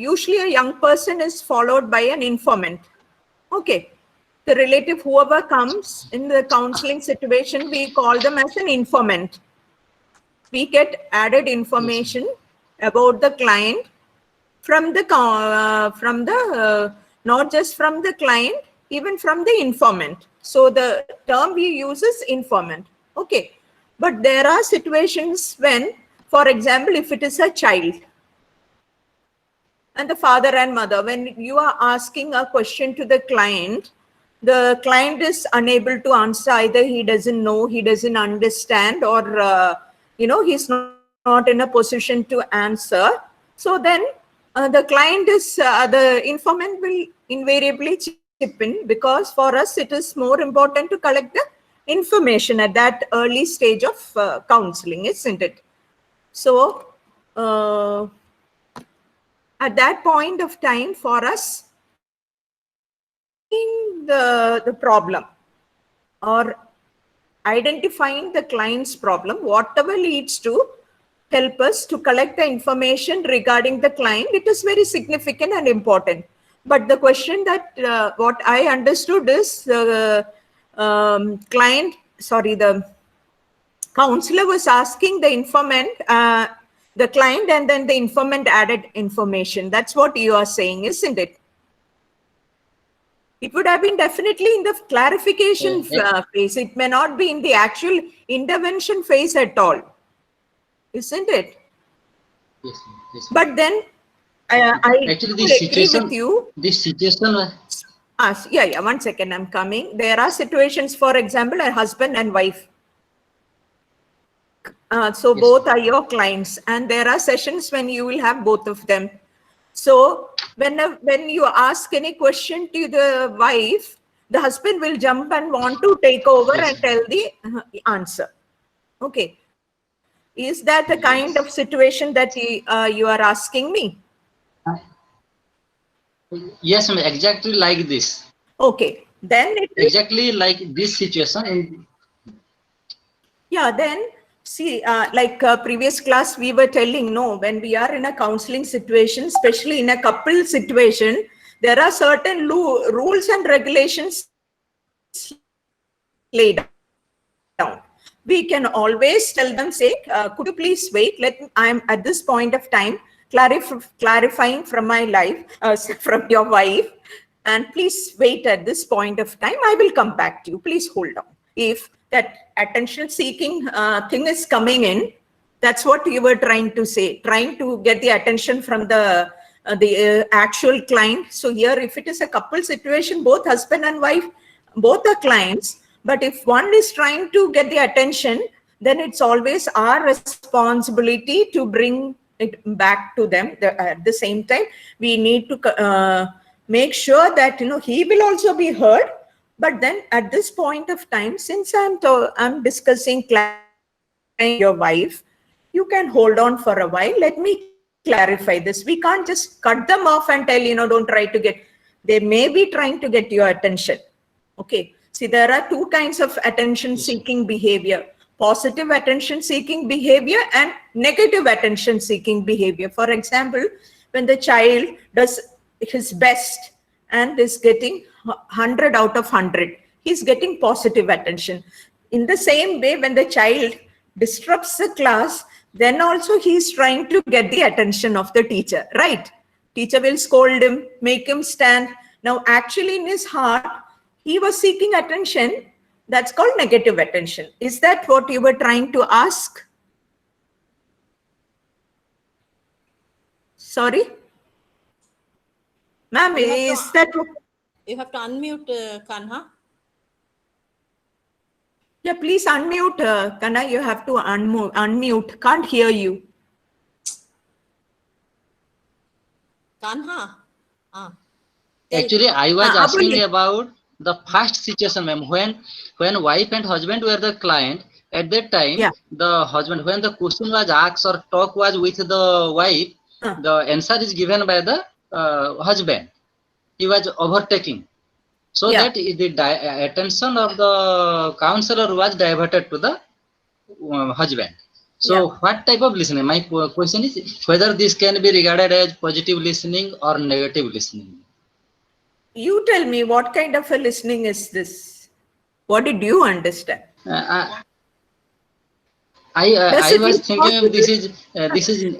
usually a young person is followed by an informant. Okay. The relative, whoever comes in the counseling situation, we call them as an informant. We get added information about the client from the not just from the client, even from the informant. So the term we use is informant. Okay. But there are situations when, for example, if it is a child and the father and mother, when you are asking a question to the client is unable to answer. Either he doesn't know, he doesn't understand, or he's not in a position to answer. So then the client is the informant will invariably chip in, because for us it is more important to collect the information at that early stage of counseling, isn't it? So at that point of time, for us, the problem or identifying the client's problem, whatever leads to help us to collect the information regarding the client, it is very significant and important. But the question that what I understood is the the counselor was asking the informant, the client, and then the informant added information. That's what you are saying, isn't it? It would have been definitely in the clarification phase. It may not be in the actual intervention phase at all, isn't it? Yes, yes. But then I actually agree with you. This situation. Yeah, 1 second, I'm coming. There are situations, for example, a husband and wife. So Yes. both are your clients, and there are sessions when you will have both of them. So when you ask any question to the wife, the husband will jump and want to take over and tell the answer. Okay. Is that the kind of situation that you are asking me? Yes, ma'am, exactly like this. Okay. Then it is exactly like this situation. Yeah, then see, like previous class, we were telling, no, when we are in a counseling situation, especially in a couple situation, there are certain rules and regulations laid down. We can always tell them, say, could you please wait? I'm at this point of time clarifying from my life, from your wife, and please wait at this point of time. I will come back to you. Please hold on. If that attention seeking thing is coming in, that's what you were trying to say, trying to get the attention from the actual client. So here, if it is a couple situation, both husband and wife, both are clients. But if one is trying to get the attention, then it's always our responsibility to bring it back to them. At the same time, we need to make sure that he will also be heard. But then at this point of time, since I'm discussing your wife, you can hold on for a while. Let me clarify this. We can't just cut them off and tell, don't try to get, they may be trying to get your attention. Okay. See, there are two kinds of attention seeking behavior: positive attention seeking behavior and negative attention seeking behavior. For example, when the child does his best and is getting 100 out of 100, he's getting positive attention. In the same way, when the child disrupts the class, then also he's trying to get the attention of the teacher, right? Teacher will scold him, make him stand. Now, actually in his heart, he was seeking attention. That's called negative attention. Is that what you were trying to ask? Sorry? Ma'am, is that what? You have to unmute Kanha. Yeah, please unmute, Kanha. You have to unmute. Can't hear you. Kanha. Actually, I was asking about the first situation, ma'am, when wife and husband were the client. At that time, the husband, when the question was asked or talk was with the wife, the answer is given by the husband. He was overtaking, so that the attention of the counselor was diverted to the husband. So what type of listening? My question is whether this can be regarded as positive listening or negative listening. You tell me, what kind of a listening is this? What did you understand? Does I it was look thinking of positive? this is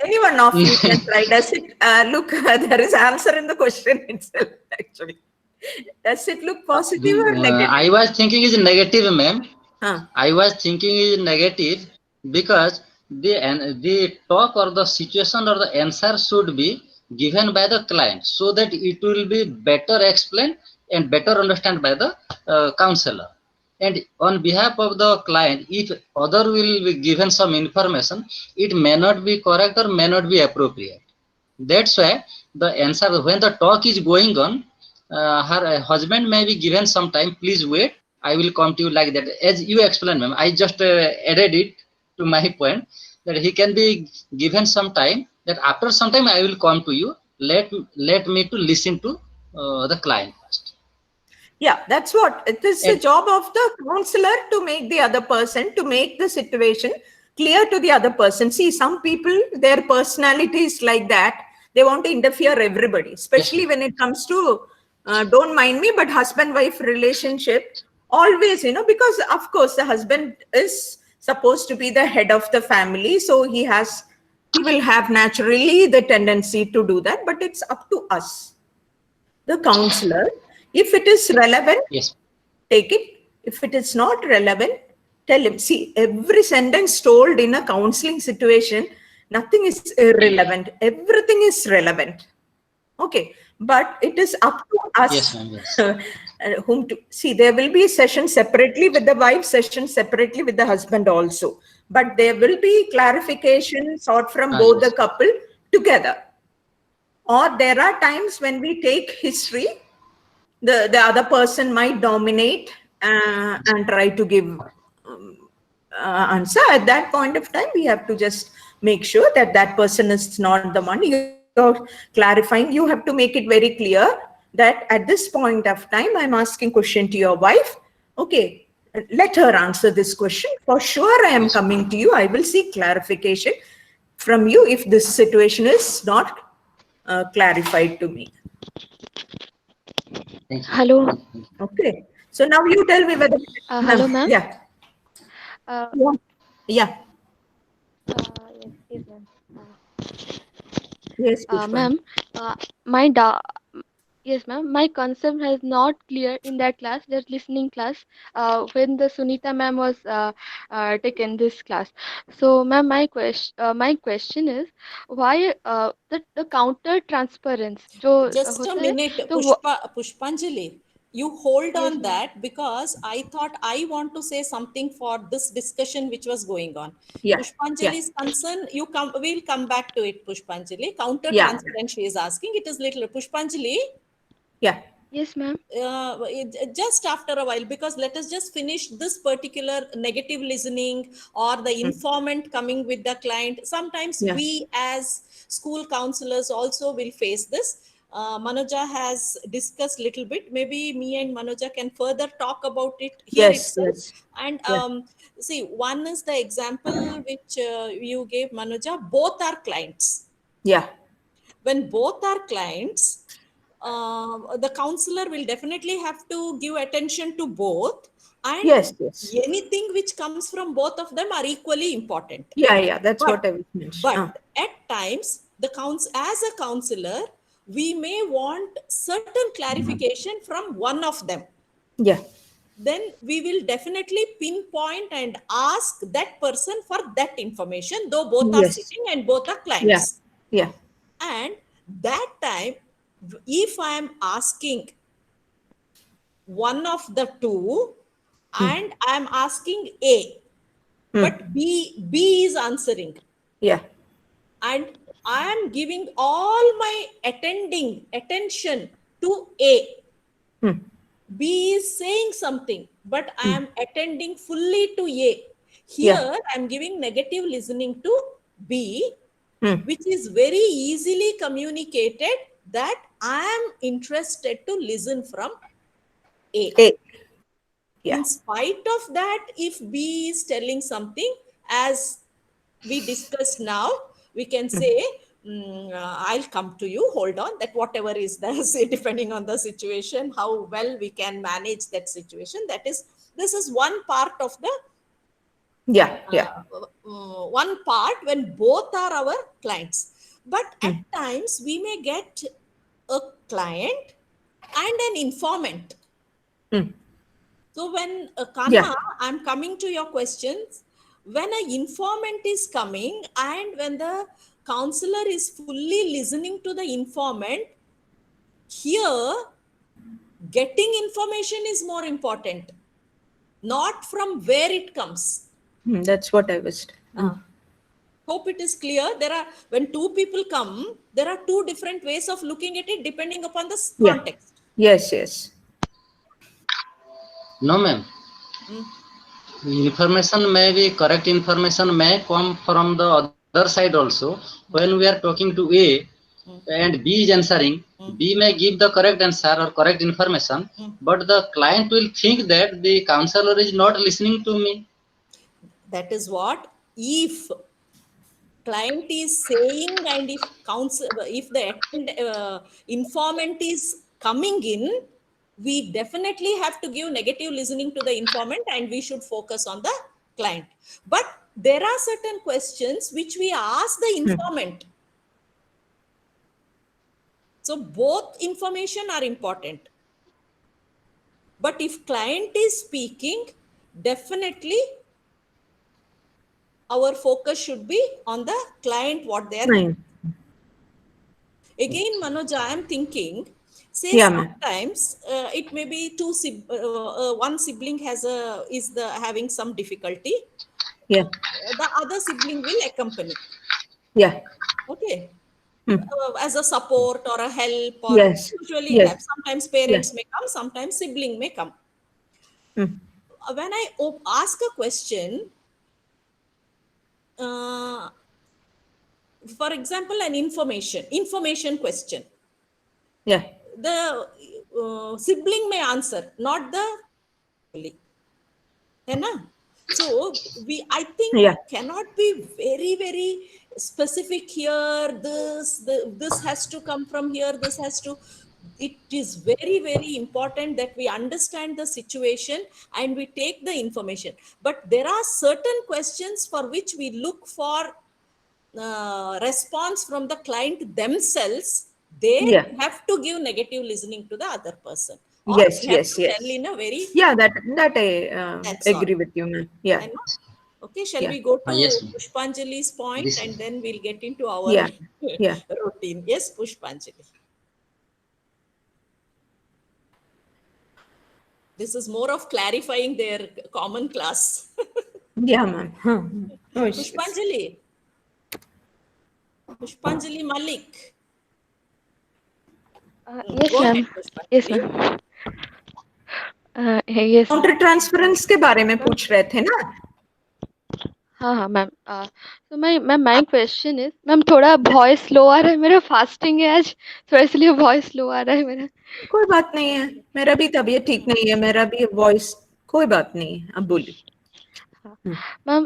Any one of you can try. Does it look? There is answer in the question itself. Actually, does it look positive or negative? I was thinking is negative, ma'am. Huh. I was thinking is negative because the talk or the situation or the answer should be given by the client so that it will be better explained and better understand by the counselor. And on behalf of the client, if other will be given some information, it may not be correct or may not be appropriate. That's why the answer, when the talk is going on, her husband may be given some time, please wait, I will come to you, like that. As you explained, ma'am, I just added it to my point that he can be given some time, that after some time I will come to you, let me to listen to the client first. Yeah, that's what it is. The And job of the counselor to make the other person, to make the situation clear to the other person. See, some people, their personality is like that. They want to interfere everybody, especially when it comes to, don't mind me, but husband-wife relationship. Always, because of course the husband is supposed to be the head of the family, so he will have naturally the tendency to do that. But it's up to us, the counselor. If it is relevant, yes, take it. If it is not relevant, tell him. See, every sentence told in a counseling situation, nothing is irrelevant. Everything is relevant. Okay. But it is up to yes, us ma'am, yes. whom to see. There will be a session separately with the wife, session separately with the husband also. But there will be clarification sought from both the Yes. couple together. Or there are times when we take history, the other person might dominate and try to give answer. At that point of time, we have to just make sure that that person is not the one. You're clarifying. You have to make it very clear that at this point of time, I'm asking question to your wife. Okay, let her answer this question. For sure, I am coming to you. I will seek clarification from you if this situation is not clarified to me. Thank you. Hello. Okay. So now you tell me whether, Hello, ma'am. yeah, Uh, yeah, yes, yes, ma'am. yes, Pushpa. Ma'am, my da yes, ma'am. My concept has not clear in that class, that listening class, when the Sunita ma'am was taken this class. So, ma'am, my question is, why the counter transparency जो Just a होता है minute, तो वो Pushpanjali. You hold yes, on ma'am. that because I thought I want to say something for this discussion which was going on. Yeah, yeah, Pushpanjali's concern, we'll come back to it, Pushpanjali. Counter yeah, transparent, she is asking. It is little Pushpanjali. yeah, Yes, ma'am. Just after a while, because let us just finish this particular negative listening or the informant coming with the client. Sometimes yeah. we as school counselors also will face this. Manoja has discussed little bit. Maybe me and Manoja can further talk about it here Yes, itself. yes, And yeah, see, one is the example which you gave, Manoja. Both are clients. yeah, When both are clients, the counselor will definitely have to give attention to both, and yes, yes. anything which comes from both of them are equally important. Yeah, yeah, that's but what I was mentioning. but at times as a counselor, we may want certain clarification from one of them. Yeah, Then we will definitely pinpoint and ask that person for that information, though both are yes, sitting and both are yeah, clients. yeah, And that time, if I am asking one of the two and I am asking A, but B is answering, yeah, and I am giving all my attention to A. hmm, B is saying something, but I am attending fully to A. yeah, Here I am giving negative listening to B, hmm. which is very easily communicated that I am interested to listen from A. A, yeah, In spite of that, if B is telling something, as we discussed now, we can say, I'll come to you, hold on, that whatever is the, depending on the situation, how well we can manage that situation. This is one part of the, Yeah, yeah. one part when both are our clients. But at times we may get a client and an informant. Mm. So when Yeah. Kanha, I'm coming to your questions. When an informant is coming and when the counselor is fully listening to the informant, here getting information is more important, not from where it comes. That's what I was. Hope it is clear. There are, when two people come, there are two different ways of looking at it depending upon the Yeah. context. Yes, yes. No, ma'am. Information may be correct. Information may come from the other side also. When we are talking to A and B is answering, B may give the correct answer or correct information, but the client will think that the counselor is not listening to me. That is what, if client is saying and if if the informant is coming in, we definitely have to give negative listening to the informant and we should focus on the client. But there are certain questions which we ask the informant. So both information are important. But if client is speaking, definitely our focus should be on the client, what they are. Fine. Again, Manoj, I am thinking, say Yeah, ma'am. sometimes it may be one sibling is having some difficulty. Yeah. The other sibling will accompany. Yeah. Okay. As a support or a help, or Yes. usually it Yes. happens. Sometimes Yeah. parents may come, sometimes sibling may come. When I ask a question, uh, for example, an information question, Yeah. the sibling may answer, not the family. है ना? So I think Yeah. we cannot be very, very specific here. This has to come from here. This has to. It is very, very important that we understand the situation and we take the information. But there are certain questions for which we look for response from the client themselves. They Yeah. have to give negative listening to the other person, or Yes, they have yes, to tell yes. in a very, Yeah, that I that's all. agree with you, ma'am. Yeah. I know. Okay, shall Yeah. we go to Yes, ma'am. Pushpanjali's point This and then we'll get into our Yeah. Yeah. routine? Yes, Pushpanjali. This is more of clarifying their common class. Yeah, ma'am. No issues. Pushpanjali. Pushpanjali Malik. Yes, Go ma'am. ahead, Yes, Pushpanjali. ma'am. Yes, ma'am. Counter transference के बारे में पूछ रहे थे ना? हाँ हाँ ma'am. तो मैं क्वेश्चन इज मैम, थोड़ा वॉइस स्लो आ रहा है मेरा, फास्टिंग है आज, तो इसलिए वॉइस स्लो आ रहा है मेरा। कोई बात नहीं है, मेरा भी तबीयत ठीक नहीं है, मेरा भी वॉइस, कोई बात नहीं है, अब बोलिए। मैम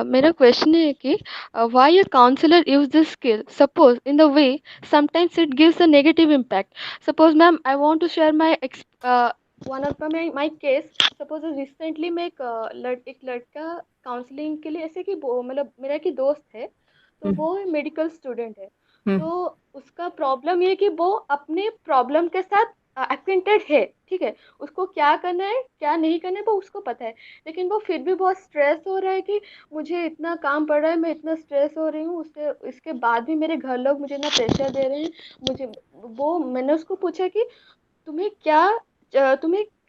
मेरा क्वेश्चन है कि why a counsellor use this skill, suppose in the way sometimes it gives a negative impact. Suppose ma'am I want to share my one of my case. Suppose recently मैं एक लड़का counselling के लिए, ऐसे कि मतलब मेरा एक दोस्त है, तो वो मेडिकल स्टूडेंट है। तो उसका प्रॉब्लम ये कि वो अपने प्रॉब्लम के साथ एक्वेंटेड है, ठीक है, उसको क्या करना है क्या नहीं करना है वो उसको पता है, लेकिन वो फिर भी बहुत स्ट्रेस हो रहा है कि मुझे इतना काम पड़ रहा है, मैं इतना स्ट्रेस हो रही हूँ, उसके इसके बाद भी मेरे घर लोग मुझे इतना प्रेशर दे रहे हैं। मुझे वो मैंने उसको पूछा कि तुम्हें क्या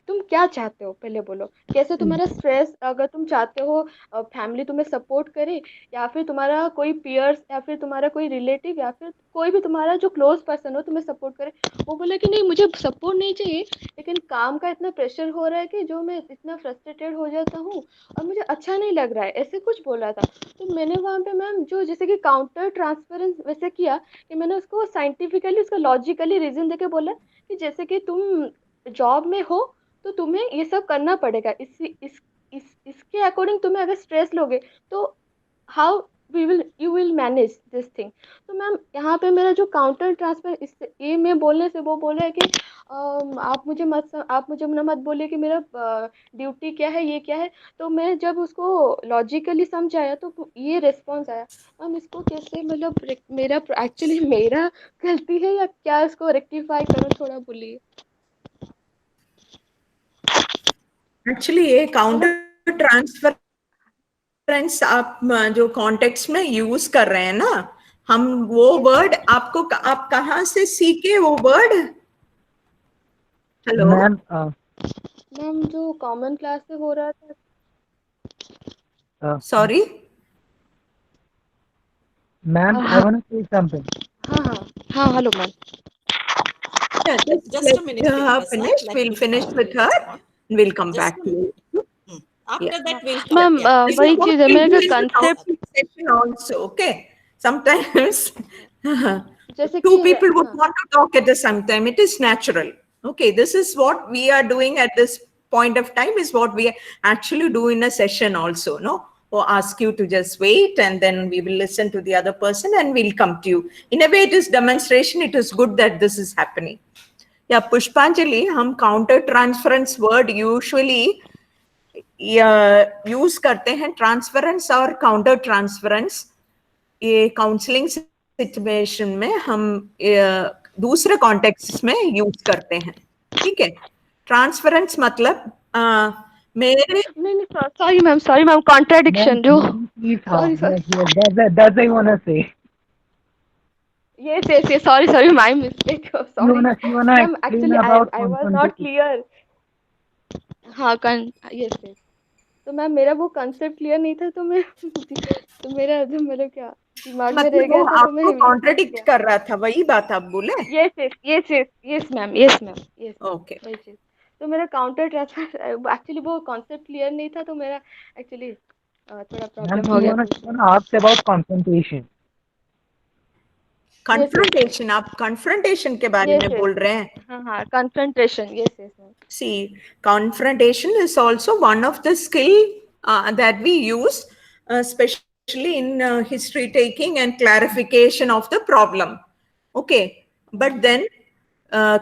तुम क्या चाहते हो, पहले बोलो कैसे तुम्हारा स्ट्रेस, अगर तुम चाहते हो फैमिली तुम्हें सपोर्ट करे, या फिर तुम्हारा कोई पियर्स, या फिर तुम्हारा कोई रिलेटिव, या फिर कोई भी तुम्हारा जो क्लोज पर्सन हो तुम्हें सपोर्ट करे। वो बोला कि नहीं मुझे सपोर्ट नहीं चाहिए, लेकिन काम का इतना प्रेशर हो रहा है कि जो मैं इतना फ्रस्ट्रेटेड हो जाता हूँ और मुझे अच्छा नहीं लग रहा है, ऐसे कुछ बोला था। तो मैंने वहाँ पे मैम जो जैसे कि काउंटर ट्रांसफरेंस वैसे किया कि मैंने उसको साइंटिफिकली उसका लॉजिकली रीजन देके बोला कि जैसे कि तुम जॉब में हो तो तुम्हें ये सब करना पड़ेगा, इसके अकॉर्डिंग तुम्हें अगर स्ट्रेस लोगे तो how you will manage this thing. तो मैम यहाँ पे मेरा जो काउंटर ट्रांसफर इस ये मैं बोलने से वो बोल रहा है कि आप मुझे ना मत बोलिए कि मेरा ड्यूटी क्या है, ये क्या है। तो मैं जब उसको लॉजिकली समझाया तो ये रिस्पॉन्स आया। हम इसको कैसे मतलब मेरा एक्चुअली मेरा गलती है या क्या, इसको रेक्टिफाई करो थोड़ा बोलिए। एक्चुअली ये काउंटर ट्रांसफरेंस आप जो कॉन्टेक्स्ट में यूज कर रहे हैं ना, हम वो वर्ड आपको आप कहाँ से सीखे वो वर्ड? हेलो मैम मैम जो कॉमन क्लास से हो रहा था। सॉरी मैम, हाँ I want to say something. हाँ hello ma'am. Just a minute, Priyanka, sir. finish. Let We'll me finish with her. respond. We'll come Just back a to you. After Yeah. that, we'll come. Ma'am Yeah, please वही go. चीज है, मेरा We'll जो do in the concept counseling session also, okay? Sometimes जैसे two कि people would want to talk at the same time. It is natural. Okay, this is what we are doing at this point of time, is what we actually do in a session also, no? Or ask you to just wait and then we will listen to the other person and we'll come to you. In a way, it is demonstration. It is good that this is happening. Yeah, Pushpanjali, हम counter transference word usually use करते हैं, transference और counter transference. ये counselling situation में हम दूसरे context में use करते हैं, ठीक है? ट्रांसफरेंस मतलब मेरे नहीं सॉरी मैम कॉन्ट्राडिक्शन जो Sorry, sorry. that's I wanna say. yes sorry my mistake. You sorry wanna ma'am explain actually about I was not confrontation. clear. हाँ yes तो मैम मेरा वो कंसेप्ट क्लियर नहीं था, तो मैं तो मेरा जो मतलब क्या दिमाग में रह मतलब गया वो था, तो आपको मैं कॉन्ट्रडिक्ट कर रहा था, वही बात आप बोले? यस मैम यस ओके, वही चीज। तो मेरा काउंटर ट्रांसफर एक्चुअली वो कॉन्सेप्ट क्लियर नहीं था, तो मेरा एक्चुअली थोड़ा Ma'am, प्रॉब्लम हो गया था उसमें। wanna ask about confrontation. Confrontation, आप कन्फ्रंटेशन के बारे में बोल रहे हैं? हाँ confrontation yes ma'am. See, confrontation is also one of the skill that we use, especially in history taking and clarification of the problem. Okay, but then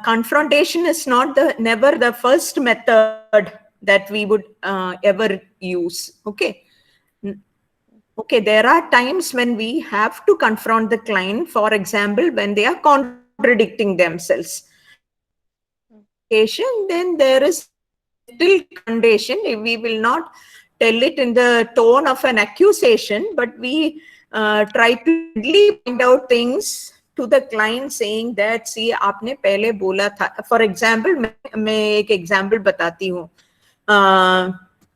confrontation is not never the first method that we would ever use. Okay. Okay, there are times when we have to confront the client, for example, when they are contradicting themselves. Then there is still confrontation. We will not tell it in the tone of an accusation, but we try to really point out things to the client, saying that, see, आपने पहले बोला था. For example, मैं एक example बताती हूँ.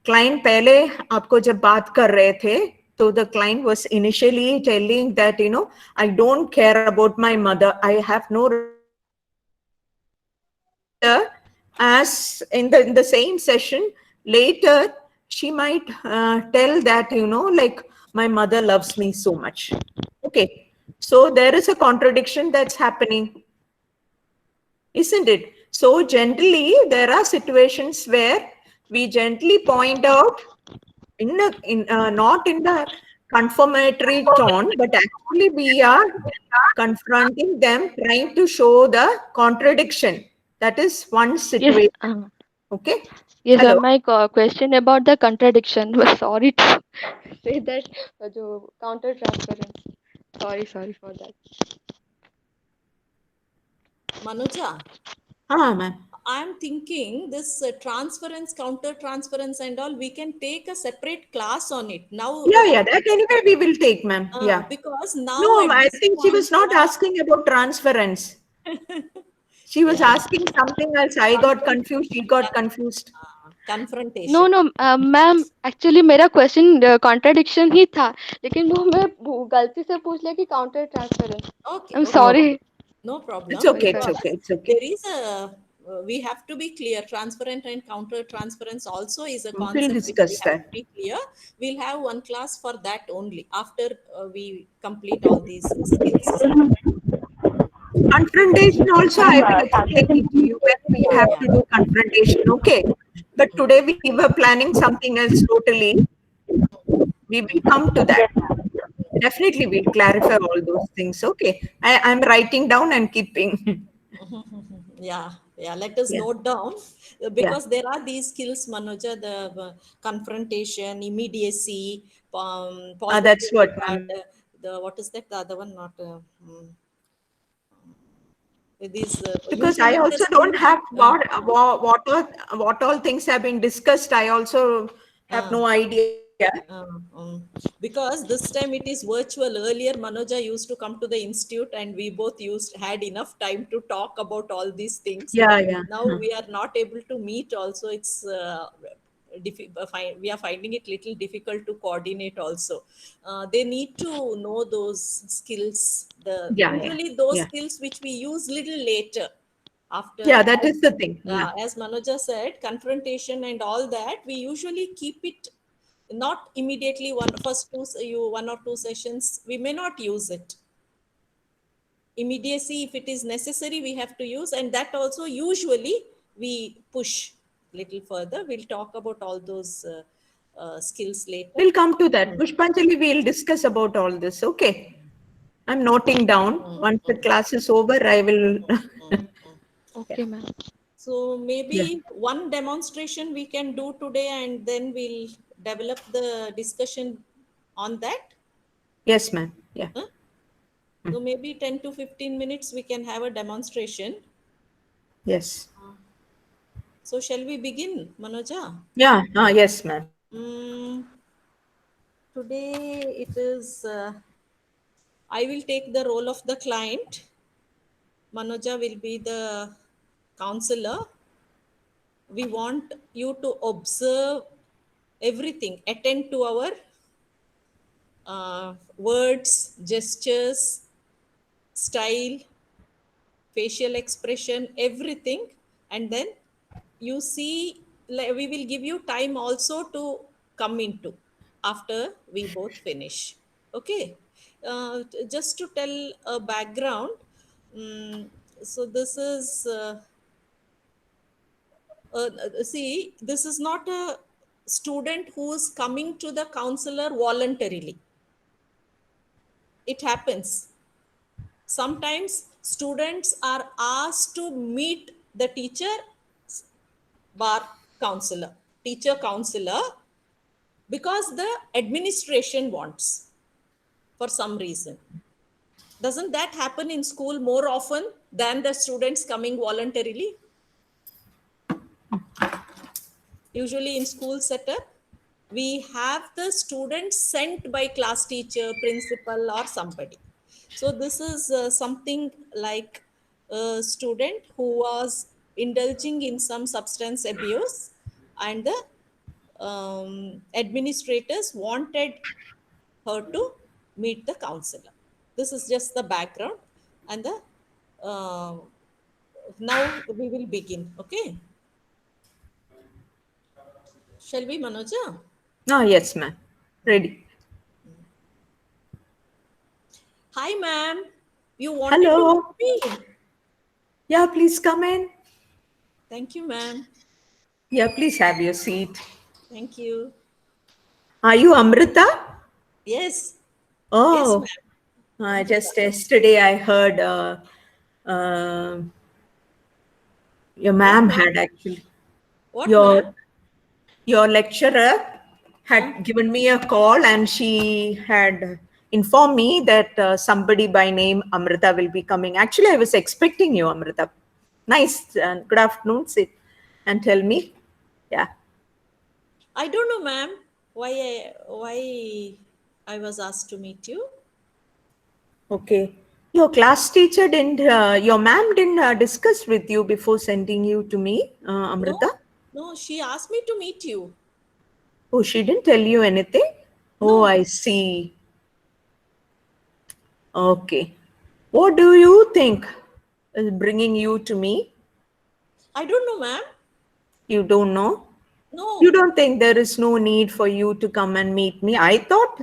Client पहले आपको जब बात कर रहे थे, so the client was initially telling that, you know, I don't care about my mother. I have no. As in the same session later, she might tell that, you know, like, my mother loves me so much. Okay, so there is a contradiction that's happening, isn't it? So gently, there are situations where we gently point out not in the confirmatory tone, but actually we are confronting them, trying to show the contradiction. That is one situation. Yes, Okay. yes Hello. my question about the contradiction was sorry to say that जो counter transference. Sorry for that. Manuja, ma'am. I'm thinking this transference, counter transference, and all, we can take a separate class on it now. Yeah, that anyway we will take, ma'am. Yeah. Because now. No, at I this think she point, was not asking about transference. She was asking something else. I got confused. She got confused. confrontation. No, ma'am actually मेरा question contradiction ही था, लेकिन वो मैं गलती से पूछ लिया कि counter transference. Okay. I am sorry. No problem. It's okay. It's Because okay. It's okay. there is a. We have to be clear. Transferent and counter transference also is a We'll concept which discuss we have that. to be clear. We'll have one class for that only after we complete all these skills. Confrontation also, I will explain it to you when we have to do confrontation. Okay. But today we were planning something else totally. We will come to that. definitely we'll clarify all those things. Okay. I'm writing down and keeping. Yeah, let us Yeah. note down Yeah. because there are these skills, Manoja, the confrontation, immediacy, That's positive what, regard, the what is that? The other one, not these. because I Usually, the also don't student. have what all things have been discussed. I also have Uh, no idea. Uh, because this time it is virtual. Earlier, Manoja used to come to the institute, and we both had enough time to talk about all these things. Yeah, But yeah. now we are not able to meet. Also, it's we are finding it little difficult to coordinate. Also, they need to know those skills. The Yeah, yeah, usually those yeah. skills which we use little later after. Yeah, that is the thing. Yeah. As Manoja said, confrontation and all that, we usually keep it not immediately one or two sessions. We may not use it immediacy. If it is necessary, we have to use, and that also usually we push little further. We'll talk about all those skills later. We'll come to that. Pushpanjali, we'll discuss about all this. Okay. I'm noting down. Once the class is over, I will. Okay, ma'am. So Yeah. maybe one demonstration we can do today, and then we'll develop the discussion on that. Yes, ma'am. Yeah. Huh? So maybe 10 to 15 minutes we can have a demonstration. Yes. So shall we begin, Manoja? Yeah. Yes, ma'am. Mm, today it is, I will take the role of the client. Manoja will be the counselor. We want you to observe everything, attend to our words, gestures, style, facial expression, everything. And then you see, like, we will give you time also to come into after we both finish. Okay. Just to tell a background, mm, so this is see, this is not a student who is coming to the counselor voluntarily. It happens sometimes students are asked to meet the teacher bar counselor, teacher counselor, because the administration wants for some reason. Doesn't that happen in school more often than the students coming voluntarily? Usually in school setup, we have the students sent by class teacher, principal, or somebody. So this is something like a student who was indulging in some substance abuse, and the administrators wanted her to meet the counselor. This is just the background, and the uh, now we will begin. Okay, shall we, Manoja? Yes, ma'am. Ready. Hi, ma'am. You wanted to Hello. meet me? Yeah, please come in. Thank you, ma'am. Yeah, please have your seat. Thank you. Are you Amrita? Yes, yes, Oh, ma'am. just yesterday I heard uh, your What, ma'am ma'am? had actually What, ma'am? your your lecturer Huh? had given me a call and she had informed me that somebody by name Amrita will be coming. Actually, I was expecting you, Amrita. Nice. Good afternoon. Sit and tell me. Yeah. I don't know, ma'am. Why I was asked to meet you? Okay. Your class teacher didn't, your ma'am didn't discuss with you before sending you to me, Amrita? No, no. She asked me to meet you. Oh, she didn't tell you anything? Oh, No, I see. Okay. What do you think is bringing you to me? I don't know, ma'am. You don't know? You No, don't think there is no need for you to come and meet me? I thought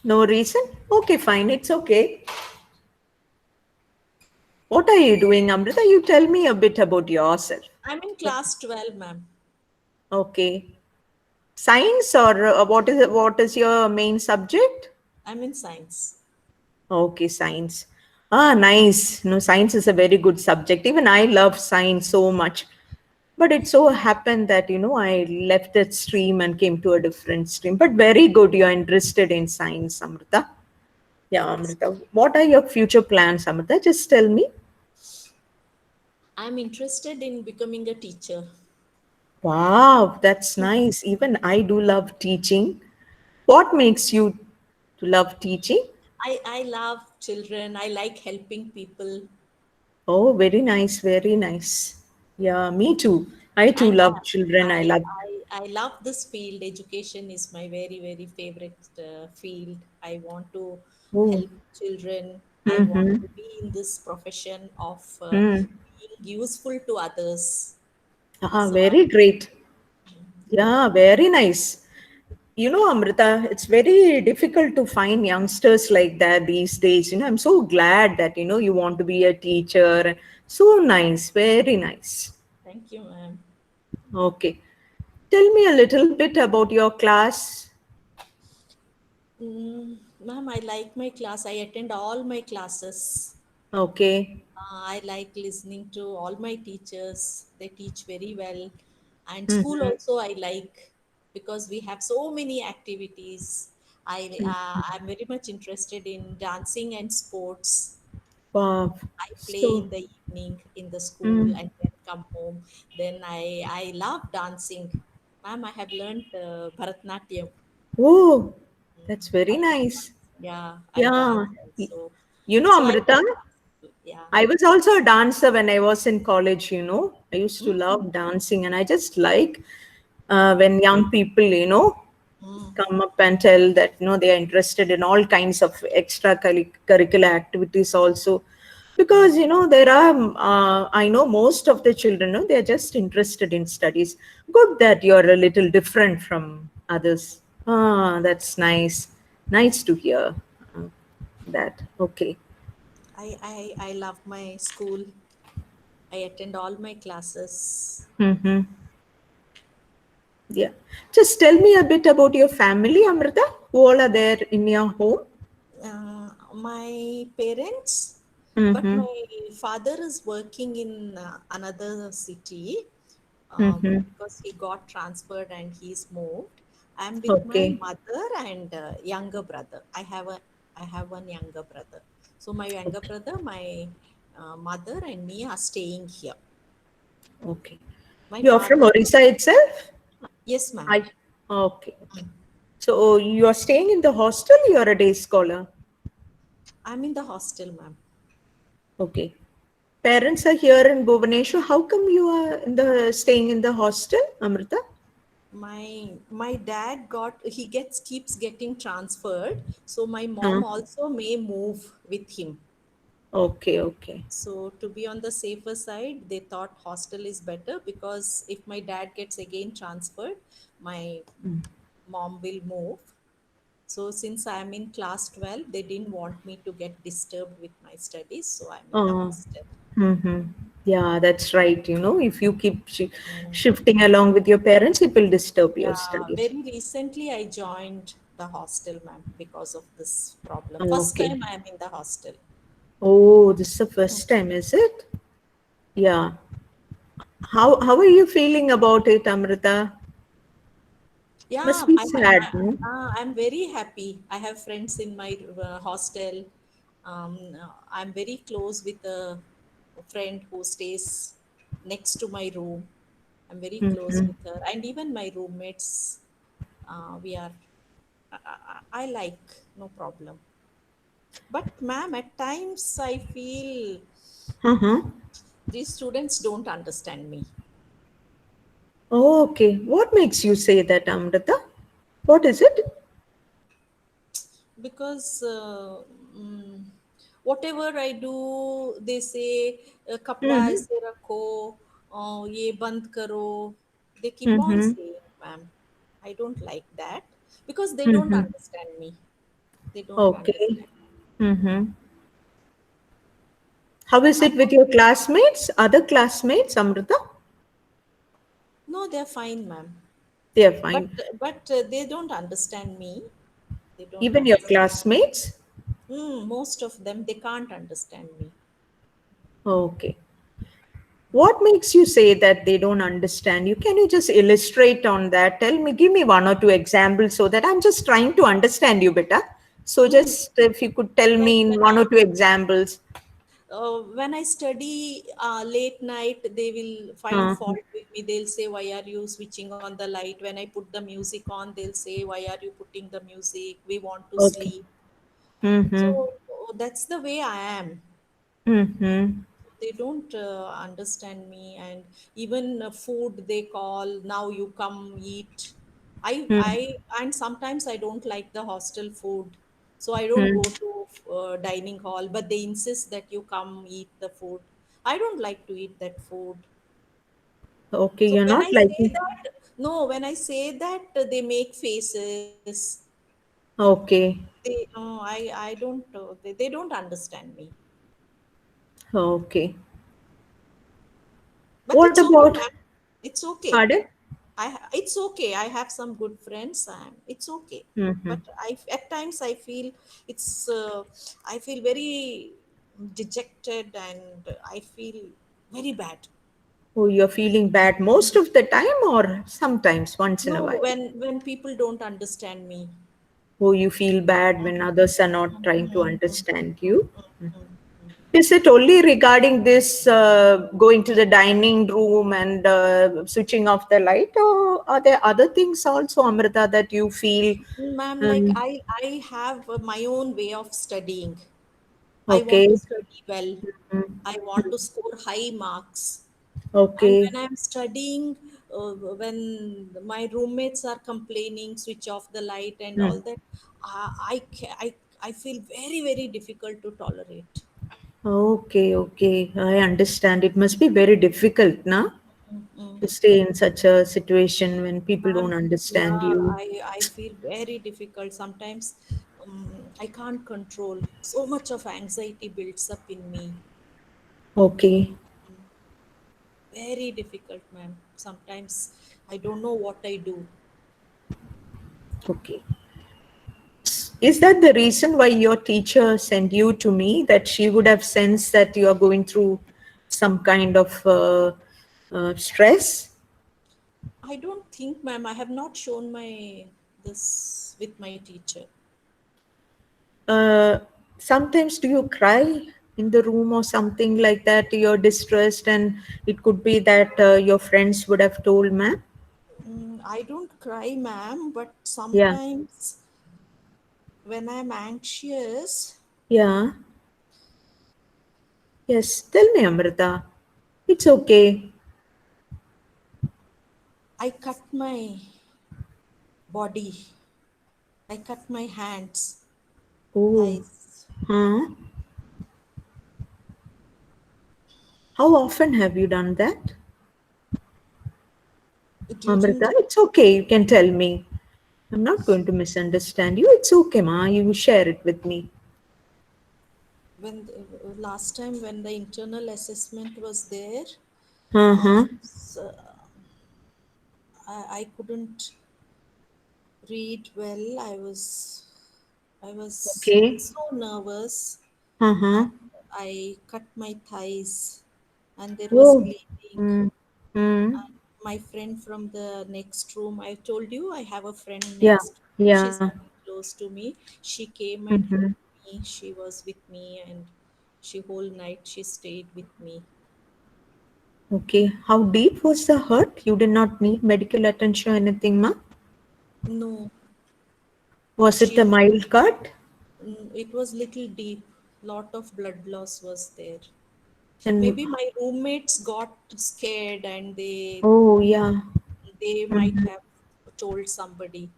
no reason. Okay, fine. It's okay. What are you doing, Amrita? You tell me a bit about yourself. I'm in class 12, ma'am. Okay. Science or what is your main subject? I'm in science. Okay, science. Ah, nice. No, science is a very good subject. Even I love science so much. But it so happened that, I left that stream and came to a different stream. But very good, you're interested in science, Amrita. Yeah, Yes. Amrita. What are your future plans, Amrita? Just tell me. I'm interested in becoming a teacher. Wow, that's nice. Even I do love teaching. What makes you to love teaching? I love children. I like helping people. Oh, very nice, very nice. Yeah, me too. I too And love children. I love. I love this field. Education is my very, very favorite field. I want to Oh. help children. I want Mm-hmm. to be in this profession of Mm. being useful to others. Ah, So very great. Yeah, very nice. Amrita, it's very difficult to find youngsters like that these days. I'm so glad that, you want to be a teacher. So nice, very nice. thank you, ma'am. Okay. Tell me a little bit about your class. Ma'am, I like my class. I attend all my classes. Okay. I like listening to all my teachers. They teach very well. And school Mm-hmm. also I like because we have so many activities. I'm very much interested in dancing and sports. Wow. I play in So, the evening in the school mm. and then come home. Then I love dancing. Ma'am, I have learned Bharatnatyam. Oh, that's very I love nice. dance. Yeah, I Yeah. dance also. So I Amrita, like, yeah. I was also a dancer when I was in college. I used to Mm, love dancing, and I just like when young people, mm, come up and tell that, they are interested in all kinds of curricular activities also. Because, there are, I know most of the children, they are just interested in studies. Good that you're a little different from others. Ah, that's nice. Nice to hear uh, that. Okay. I love my school. I attend all my classes. Mm-hmm. Yeah. Just tell me a bit about your family, Amrita. Who all are there in your home? My parents, but Mm-hmm. my father is working in another city Mm-hmm. because he got transferred and he's moved. I'm with my Okay. mother and younger brother. I have one younger brother. So my younger Okay. brother, my mother, and me are staying here. Okay. My You are from father, Orissa itself? yes, ma'am. I. Okay. Okay. So you are staying in the hostel. You are a day scholar. I'm in the hostel, ma'am. Okay. Parents are here in Bhubaneswar. How come you are staying in the hostel, Amrita? My dad got he gets keeps getting transferred, so my Uh, mom also may move with him. okay. Okay. So to be on the safer side, they thought hostel is better because if my dad gets again transferred, my mom will move. So since I'm in class 12, they didn't want me to get disturbed with my studies, so I'm in the Uh, hostel. mm-hmm. Yeah, that's right. If you keep shifting along with your parents, it will disturb your Yeah, studies. very recently I joined the hostel, ma'am, because of this problem. First Okay. time I'm in the hostel. Oh, this is the first time, is it? Yeah. How are you feeling about it, Amrita? Must Yeah, be sad, no? I'm very happy. I have friends in my hostel. I'm very close with a friend who stays next to my room. I'm very close Mm-hmm. with her, and even my roommates. We are. I like no problem. But ma'am, at times I feel Uh-huh. these students don't understand me. Oh, okay. What makes you say that, Amrita? What is it? Because whatever I do, they say kapda Mm-hmm. aise rakho, ye band karo. They keep on Mm-hmm. saying, ma'am. I don't like that because they don't Mm-hmm. understand me. They don't Okay. understand. Mm-hmm. How is I it with hope, your classmates, other classmates, Amrita? no, they're fine, ma'am. They are but fine. they don't understand me. They don't Even your understand. classmates? Most of them, they can't understand me. Okay. What makes you say that they don't understand you? Can you just illustrate on that? Tell me, give me one or two examples so that I'm just trying to understand you better. So Mm, just if you could tell like me in one or two examples. when I study late night, they will find Uh, fault with me. They'll say, "Why are you switching on the light?" When I put the music on, they'll say, "Why are you putting the music? We want to okay. sleep." Mm-hmm. So that's the way I am. Mm-hmm. They don't understand me, and even food they call, "Now you come eat." And sometimes I don't like the hostel food, so I don't go Mm-hmm. to dining hall, but they insist that you come eat the food. I don't like to eat that food. Okay, So you're when not I say liking. that, no, when I say that, they make faces. Okay. I don't, they don't understand me. Okay. But What it's okay, about, ma'am. It's okay. pardon? It's okay. I have some good friends, and it's okay. Mm-hmm. But at times I feel it's I feel very dejected, and I feel very bad. Oh, you're feeling bad most of the time or sometimes, once in a No, while? when people don't understand me. Oh, you feel bad when others are not Mm, trying to mm, mm, understand mm, you. mm, mm. Is it only regarding this going to the dining room and switching off the light, or are there other things also, Amrita, that you feel? Ma'am, like Um, I have my own way of studying. I want to okay. study well. Mm, I want to score high marks. And okay. when I'm studying, when my roommates are complaining, switch off the light and all Mm. that, I feel very, very difficult to tolerate. Okay, okay. I understand. It must be very difficult, na, Mm-mm. to stay in such a situation when people don't Ma'am, understand yeah, you. I feel very difficult. Sometimes I can't control. So much of anxiety builds up in me. Okay, Very difficult, ma'am. Sometimes I don't know what I do. okay. Is that the reason why your teacher sent you to me? That she would have sensed that you are going through some kind of stress? I don't think, ma'am, I have not shown my this with my teacher. Uh, Sometimes do you cry in the room or something like that? You're distressed, and it could be that your friends would have told, ma'am. I don't cry, ma'am, but Yeah, sometimes when I'm anxious, yeah. Yes, tell me, Amrita. It's okay. I cut my body, I cut my hands, Oh, thighs. huh? How often have you done that, During Amrita? the It's okay. You can tell me. I'm not going to misunderstand you. It's okay, ma. You share it with me. when last time when the internal assessment was there, Uh-huh. so I couldn't read well. I was Okay. so nervous. Uh-huh. And I cut my thighs, and there was Oh. bleeding. Mm. Mm. And my friend from the next room, I told you I have a friend Yeah. next. Yeah. She's very close to me. She came and Mm-hmm. helped me. She was with me, and she whole night she stayed with me. Okay. How deep was the hurt? You did not need medical attention or anything, ma? No, Was it a she. mild cut? It was little deep. Lot of blood loss was there. And Maybe my roommates got scared, and oh, yeah. they might Mm-hmm. have told somebody,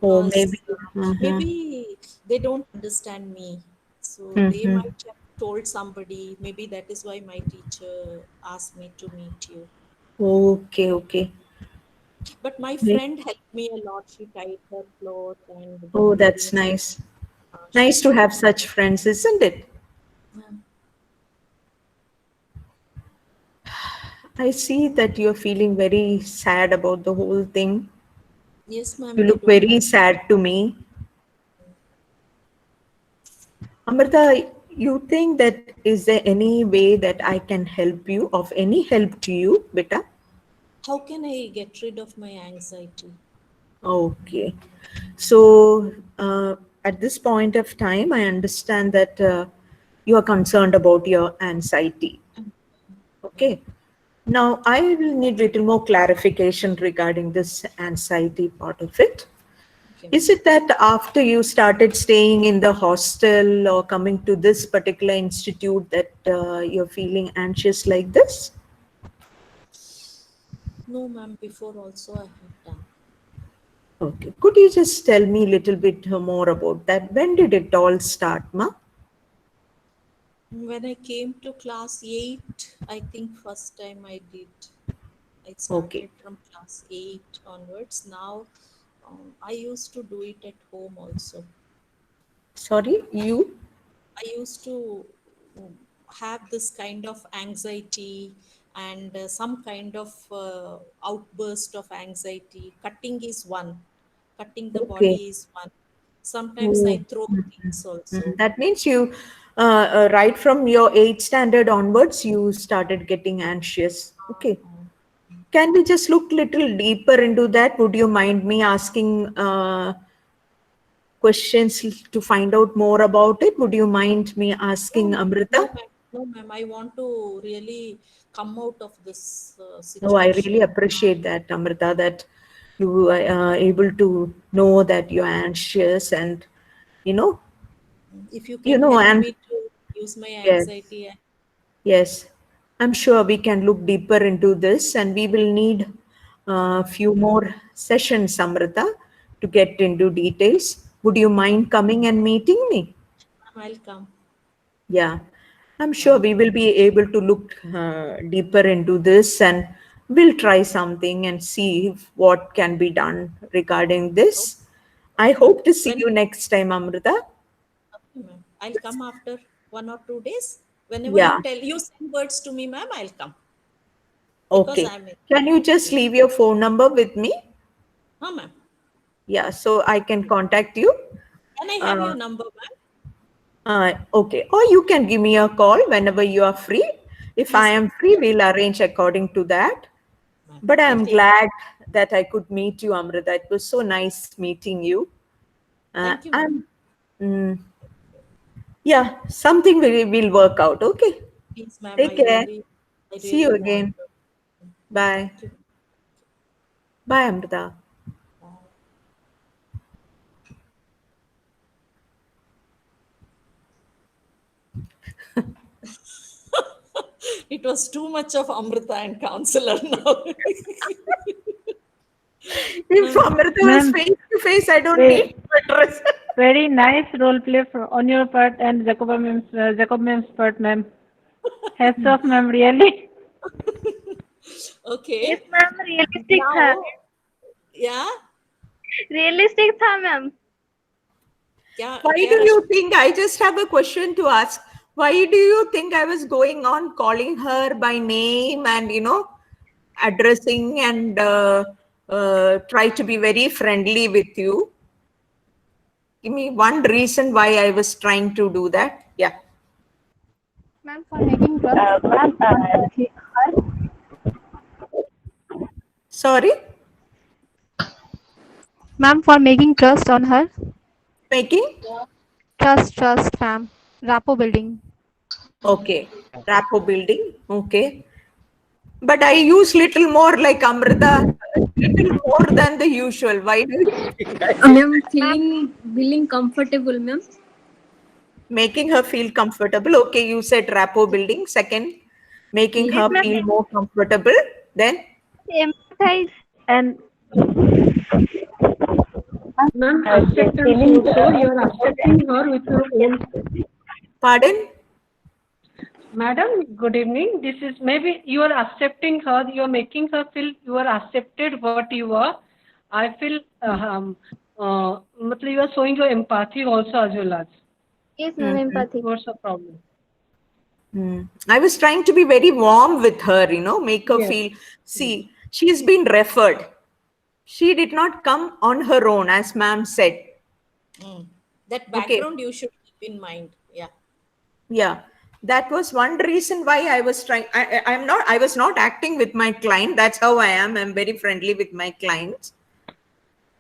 Oh, maybe. because Uh-huh. maybe they don't understand me, so they Mm-hmm. might have told somebody. Maybe that is why my teacher asked me to meet you. Okay, okay. But my May- friend helped me a lot. She tied her clothes and the Oh, bleeding. that's nice. She Nice to tied. have such friends, isn't it? Yeah. I see that you're feeling very sad about the whole thing. Yes, ma'am. You they look don't very have- sad to me. Amrita, you think that is there any way that I can help you, of any help to you, beta? How can I get rid of my anxiety? Okay. So at this point of time, I understand that you are concerned about your anxiety. Okay. Now I will need little more clarification regarding this anxiety part of it. Okay, Is ma'am. it that after you started staying in the hostel or coming to this particular institute that you're feeling anxious like this? No, ma'am. Before also I have done. Okay. Could you just tell me a little bit more about that? When did it all start, ma? When I came to class 8, I think first time I did. I Okay. started from class 8 onwards. Now I used to do it at home also. Sorry, you? I used to have this kind of anxiety and some kind of outburst of anxiety. Cutting is one, cutting the Okay. body is one. Sometimes I Oh. throw things also. That means you, right from your 8th standard onwards, you started getting anxious. Okay. Can we just look little deeper into that? Would you mind me asking questions to find out more about it? Would you mind me No, asking ma'am. Amrita? No, ma'am. No, ma'am. I want to really come out of this Oh, I really situation. appreciate that, Amrita, that you are able to know that you're anxious and, you know, If you can help and me to use my yes, anxiety, yes, I'm sure we can look deeper into this and we will need a few more sessions, Amrita, to get into details. Would you mind coming and meeting me? I'll come. Yeah, I'm sure we will be able to look deeper into this and we'll try something and see what can be done regarding this. I Okay, ma'am. hope to see When you next time, Amrita. Okay, ma'am. I'll come after 1 or 2 days. Whenever you Yeah, tell, you send words to me, ma'am, I'll come because okay. I'm in. Can you just Okay. leave your phone number with me? Huh, ma'am. Yeah, so I can contact you. Can I have Uh, your number, ma'am? okay, or you can give me a call whenever you are free. If I Yes, am ma'am. free, we'll arrange according to that. Ma'am, But I'll I'm take it. glad that I could meet you, Amrita. It was so nice meeting you. Thank you, ma'am. And mm, yeah, something will work out. Okay. Please, ma'am. Take care. I See you really want again. to. Bye. Thank you. Bye, Amrita. Bye. It was too much of Amrita and counselor now. If Ma'am, Amrita was Ma'am, face to face, I don't need ve- to address. very nice role play on your part and Jacob ma'am's part, ma'am. Hats off, ma'am, really. okay. Yes, ma'am, realistic था. Now, yeah. Realistic था, ma'am. क्या Why क्या do you Rashmi think, I just have a question to ask. Why do you think I was going on calling her by name and, addressing and try to be very friendly with you? Give me one reason why I was trying to do that. Yeah. Ma'am, for making trust. Sorry? Ma'am, for making trust on her. Making? Trust, ma'am. Rapport building. Okay. Rapport building. Okay. But I use little more like Amrita, little more than the usual. Why do you think I did? Ma'am, feeling comfortable, ma'am. Making her feel comfortable. Okay, you said rapport building. Second, making Yes, her ma'am. feel more comfortable. Then, Empathize and Ma'am, acceptance also, you are accepting her with your own. pardon? Madam, good evening. This is maybe you are accepting her, you are making her feel you are accepted what you are. I feel, मतलब you are showing your empathy also as well as. yes, ma'am, empathy. What's the problem? I was trying to be very warm with her, make her Yes. feel, see, she's been referred. She did not come on her own, as ma'am said. That background you should keep in mind. Yeah. Yeah, that was one reason why I was trying. I was not acting with my client. That's how I am. I'm very friendly with my clients.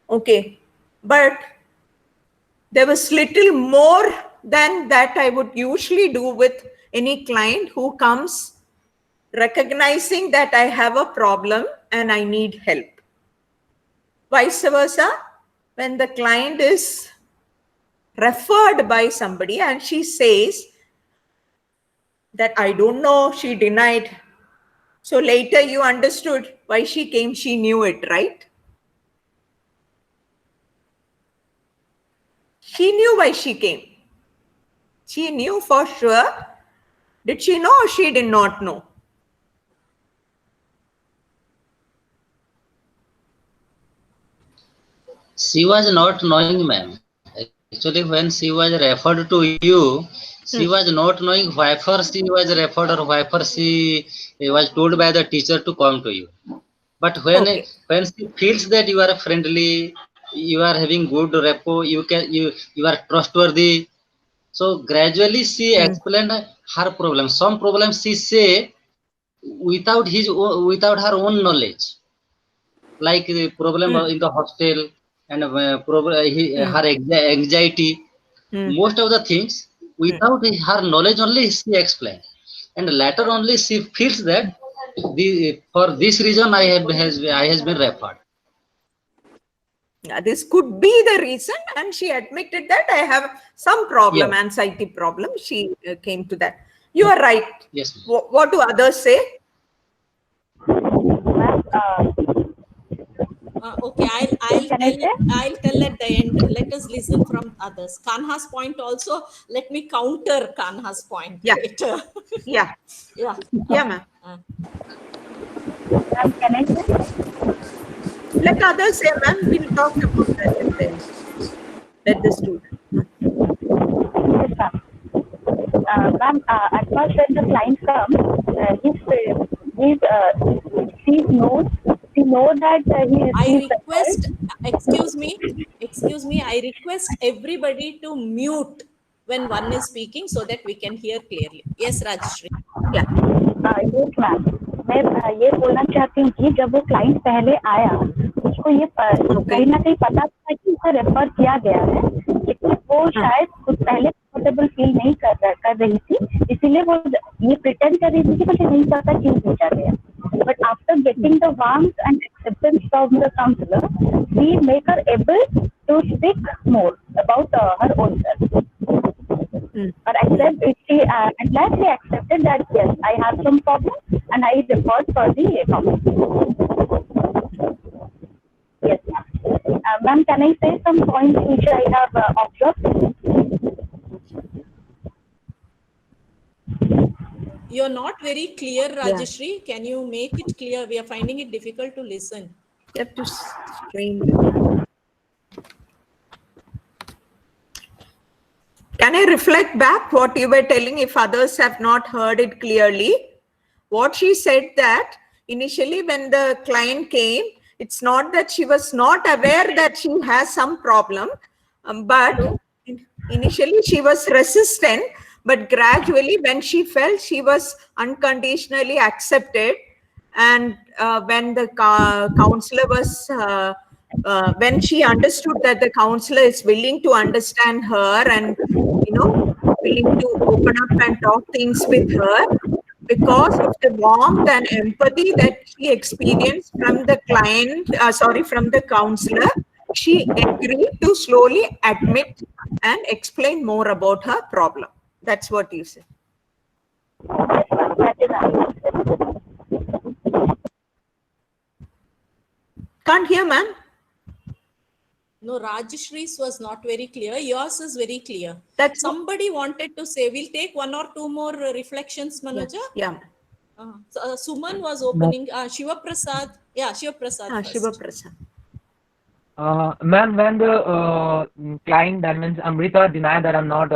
Okay, but there was little more than that I would usually do with any client who comes recognizing that I have a problem and I need help. Vice versa, when the client is referred by somebody and she says that I don't know, she denied. So later you understood why she came, she knew it, right? She knew why she came. She knew for sure. Did she know or she did not know? She was not knowing, ma'am. Actually, when she was referred to you, she was not knowing why first she was referred or why first she was told by the teacher to come to you. But when she feels that you are friendly, you are having good rapport, you are trustworthy. So gradually she explained her problem. Some problems she say without her own knowledge, like the problem in the hostel and her anxiety. Most of the things without her knowledge only she explained, and later only she feels that for this reason I has been referred. This could be the reason, and she admitted that I have some problem, anxiety problem. She came to that. You are right. Yes. What do others say? Okay, I'll tell at the end. Let us listen from others. Kanha's point also. Let me counter Kanha's point later. Yeah, ma'am. Can I say? Let others say, ma'am. We'll talk about that and then let the student. Yes, ma'am. Ma'am, at first when the client comes, he knows that I request, excuse me, I request everybody to mute when one is speaking so that we can hear clearly. Yes, Rajshri. yes, ma'am. मैं ये बोलना चाहती हूँ कि जब वो client पहले आया उसको ये कहीं ना कहीं पता था कि उसे रेफर किया गया है, लेकिन वो शायद खुद पहले कंफर्टेबल फील नहीं कर रही थी, इसीलिए वो ये प्रिटेंड कर रही थी कि मुझे नहीं पता क्यों भेजा गया. But after getting the warmth and acceptance from the counselor, we make her able to speak more about her own self. But I said at last she accepted that yes, I have some problem and I referred for the counselor. Yes, ma'am. Ma'am, can I say some points which I have observed? You're not very clear, Rajshri. Can you make it clear? We are finding it difficult to listen. You have to strain. Can I reflect back what you were telling if others have not heard it clearly? What she said that initially when the client came, it's not that she was not aware that she has some problem, but initially she was resistant, but gradually when she felt she was unconditionally accepted, and when the counselor was when she understood that the counselor is willing to understand her and willing to open up and talk things with her, because of the warmth and empathy that she experienced from the client, from the counselor, she agreed to slowly admit and explain more about her problem. That's what you said. Can't hear, ma'am. No, Rajshri's was not very clear. Yours is very clear. That somebody wanted to say. We'll take one or two more reflections, Manoja. Yeah. Suman was opening. Shiva Prasad. Yeah, Shiva Prasad. Shiva Prasad. Ma'am, when the client, that means Amrita, denied that I'm not,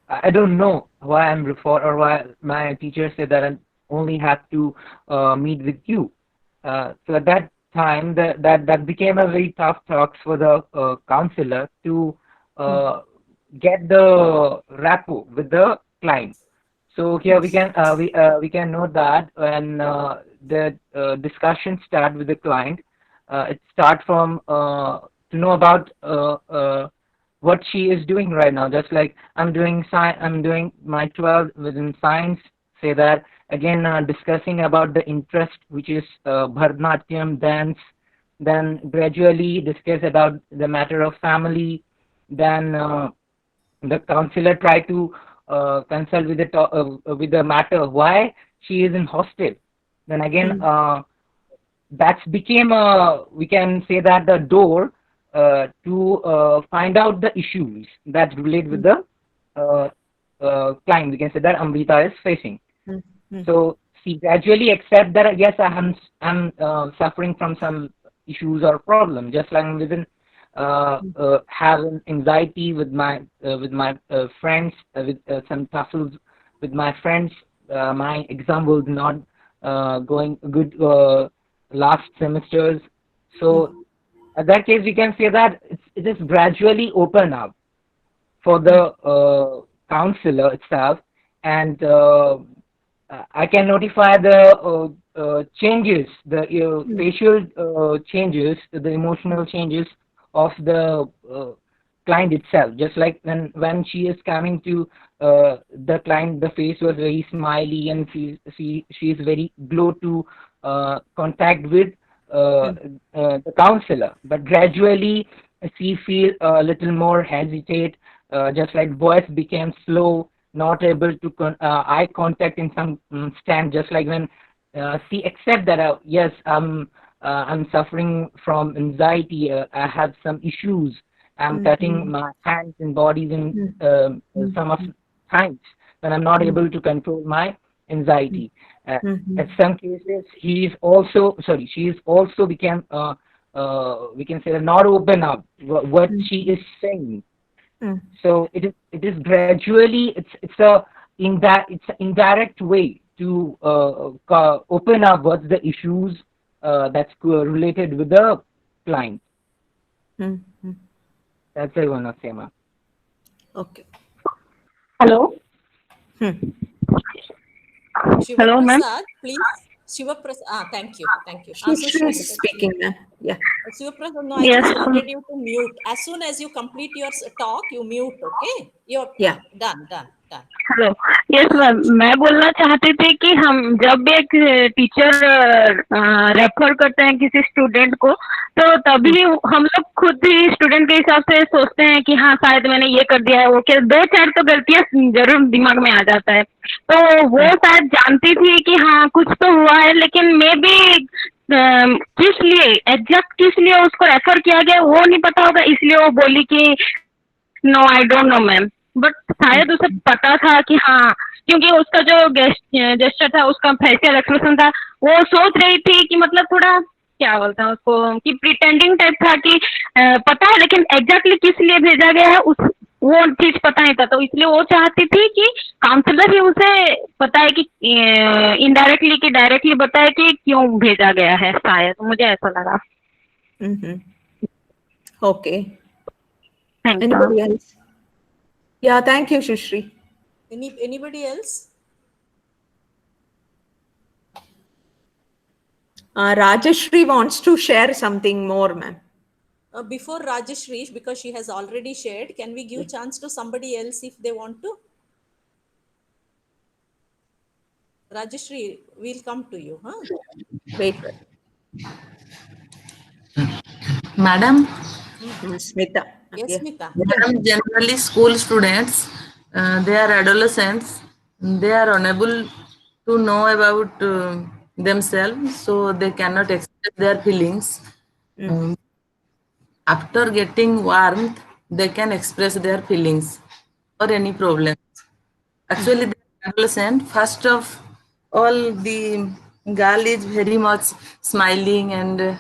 I don't know why I'm referred or why my teacher said that I only have to meet with you. So at that time, that became a very tough talks for the counselor to get the rapport with the client. So here we can note that when the discussion start with the client, it start from to know about what she is doing right now. Just like I'm doing my 12th within science. Say that again, discussing about the interest, which is Bharatanatyam dance. Then gradually discuss about the matter of family. Then the counselor try to consult with with the matter why she is in hostel. Then again, that became we can say that the door to find out the issues that relate with the client. We can say that Amrita is facing. So she gradually accept that yes, I'm suffering from some issues or problem, just like within having anxiety with my friends, with some tussles with my friends. My exam was not going good last semesters. So in that case, we can say that it is gradually open up for the counselor itself, and I can notify the changes, the facial changes, the emotional changes of the client itself. Just like when she is coming to the client, the face was very smiley and she is very glow to contact with the counselor. But gradually she feel a little more hesitate, just like voice became slow, not able to eye contact in some stand. Just like when she accept that yes, I'm suffering from anxiety. I have some issues. I'm cutting my hands and bodies in some of times when I'm not able to control my anxiety. At some cases, she is also became we can say not open up what she is saying. So it is gradually it's an indirect way to open up what's the issues that's related with the client. That's what I want to say, ma'am. Okay. Hello. Hello, ma'am. Shivaprasad, please. Shivaprasad, thank you. She's speaking, ma'am. Yeah. Shivaprasad, no, I Yes. just wanted you to mute. As soon as you complete your talk, you mute, okay? You're done. Hello, yes ma'am, मैं बोलना चाहती थी कि हम जब भी एक teacher refer करते हैं किसी स्टूडेंट को, तो तभी हम लोग खुद ही स्टूडेंट के हिसाब से सोचते हैं कि हाँ शायद मैंने ये कर दिया है, वो क्या 2-4 तो गलतियां जरूर दिमाग में आ जाता है। तो वो शायद जानती थी कि हाँ कुछ तो हुआ है, लेकिन मे बी किस लिए एग्जैक्ट किस लिए उसको रेफर किया गया वो नहीं पता होगा, इसलिए वो बोली कि no I don't know ma'am. But शायद उसे पता था कि हाँ, क्योंकि उसका जो जेस्चर था, उसका फेशियल एक्सप्रेशन था, वो सोच रही थी कि मतलब थोड़ा क्या बोलता है उसको कि प्रिटेंडिंग टाइप था कि पता है, लेकिन एग्जैक्टली किस लिए भेजा गया है वो चीज पता नहीं था। तो इसलिए वो चाहती थी कि काउंसलर ही उसे बताए कि इनडायरेक्टली कि डायरेक्टली बताए कि क्यों भेजा गया है, शायद मुझे ऐसा लगा। Okay. Anybody else? Yeah, thank you, Shishri. Anybody else? Rajeshri wants to share something more, ma'am. Before Rajeshri, because she has already shared, can we give chance to somebody else if they want to? Rajeshri, we'll come to you. Huh? Wait. Madam? Smita. Yes, Yeah. Smita. Madam, generally school students, they are adolescents, they are unable to know about themselves, so they cannot express their feelings. After getting warmth, they can express their feelings or any problems. Actually, the adolescent, first of all, the girl is very much smiling and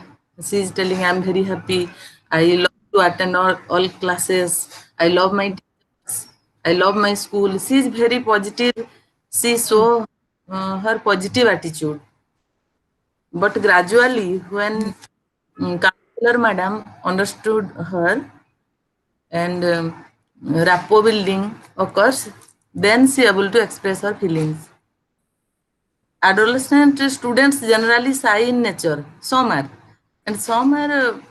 she is telling, I'm very happy. I love to attend all classes. I love my teachers. I love my school. She is very positive. She shows her positive attitude. But gradually, when counselor madam understood her and rapport building occurs, then she able to express her feelings. Adolescent students generally shy in nature, some are, and some are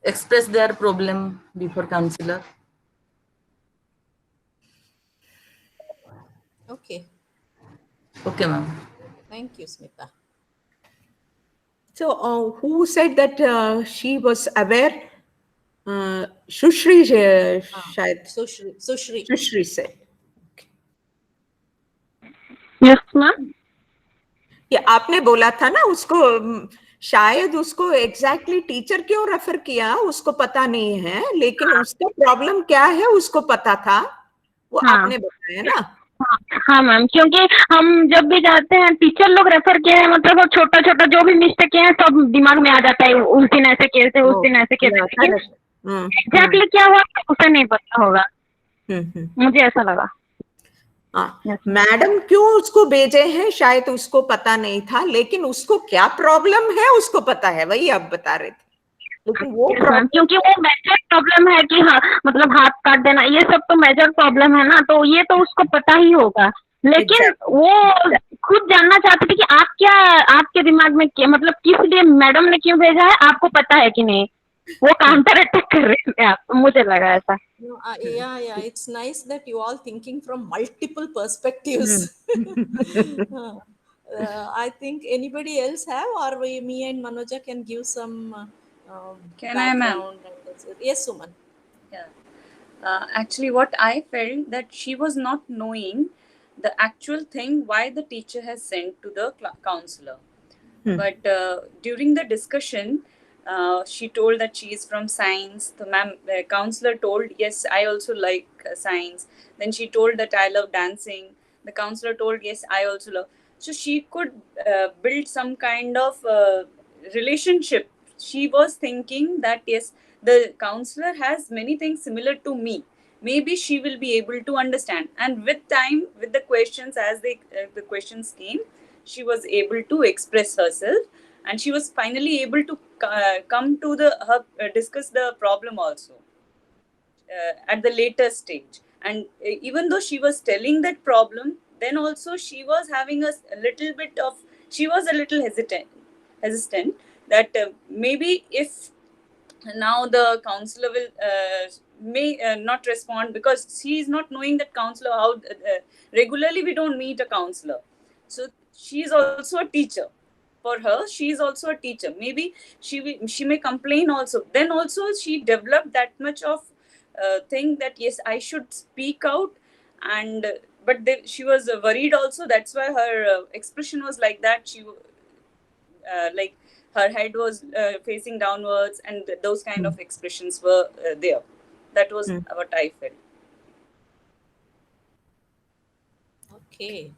express their problem before counselor. Okay. Okay, ma'am. Thank you, Smita. So, who said that she was aware? Sushri, शायद. Sushri. Sushri said. Yes, ma'am. ये आपने बोला था ना उसको, शायद उसको exactly teacher क्यों रेफर किया उसको पता नहीं है, लेकिन उसका प्रॉब्लम क्या है उसको पता था, वो हाँ। आपने बताया ना। हाँ मैम, क्योंकि हम जब भी जाते हैं टीचर लोग रेफर किए हैं, मतलब वो छोटा छोटा जो भी मिस्टेक किए हैं सब दिमाग में आ जाता है, उस दिन ऐसे किए थे, उस दिन ऐसे किए थे, लेकिन एग्जैक्टली क्या हुआ उसे नहीं पता होगा। मुझे ऐसा लगा। मैडम क्यों उसको भेजे हैं शायद उसको पता नहीं था, लेकिन उसको क्या प्रॉब्लम है उसको पता है, वही आप बता रहे थे। लेकिन वो क्योंकि वो मेजर प्रॉब्लम है कि हाँ मतलब हाथ काट देना, ये सब तो मेजर प्रॉब्लम है ना, तो ये तो उसको पता ही होगा, लेकिन वो खुद जानना चाहते थे कि आप क्या, आपके दिमाग में क्या, मतलब किस लिए मैडम ने क्यों भेजा है, आपको पता है कि नहीं, वो काउंटर अटैक कर रहे थे आप, मुझे लगा ऐसा। Yeah, it's nice that you all thinking from multiple perspectives. I think anybody else have, or me and Manoja can give some Can I, ma'am? background. Yes, Suman. Yeah. Actually, what I felt that she was not knowing the actual thing why the teacher has sent to the counselor. But during the discussion, she told that she is from science. The counselor told, yes, I also like science. Then she told that I love dancing. The counselor told, yes, I also love. So she could build some kind of relationship. She was thinking that, yes, the counselor has many things similar to me. Maybe she will be able to understand. And with time, with the questions, as the questions came, she was able to express herself, and she was finally able to come to discuss the problem also at the later stage. And even though she was telling that problem, then also she was having a little bit of, she was a little hesitant that maybe if now the counselor will may not respond, because she is not knowing that counselor, how regularly we don't meet a counselor. So she is also a teacher. For her, she is also a teacher. Maybe she may complain also. Then also she developed that much of thing that, yes, I should speak out. And but she was worried also. That's why her expression was like that. She like her head was facing downwards, and those kind of expressions were there. That was what I felt. Okay.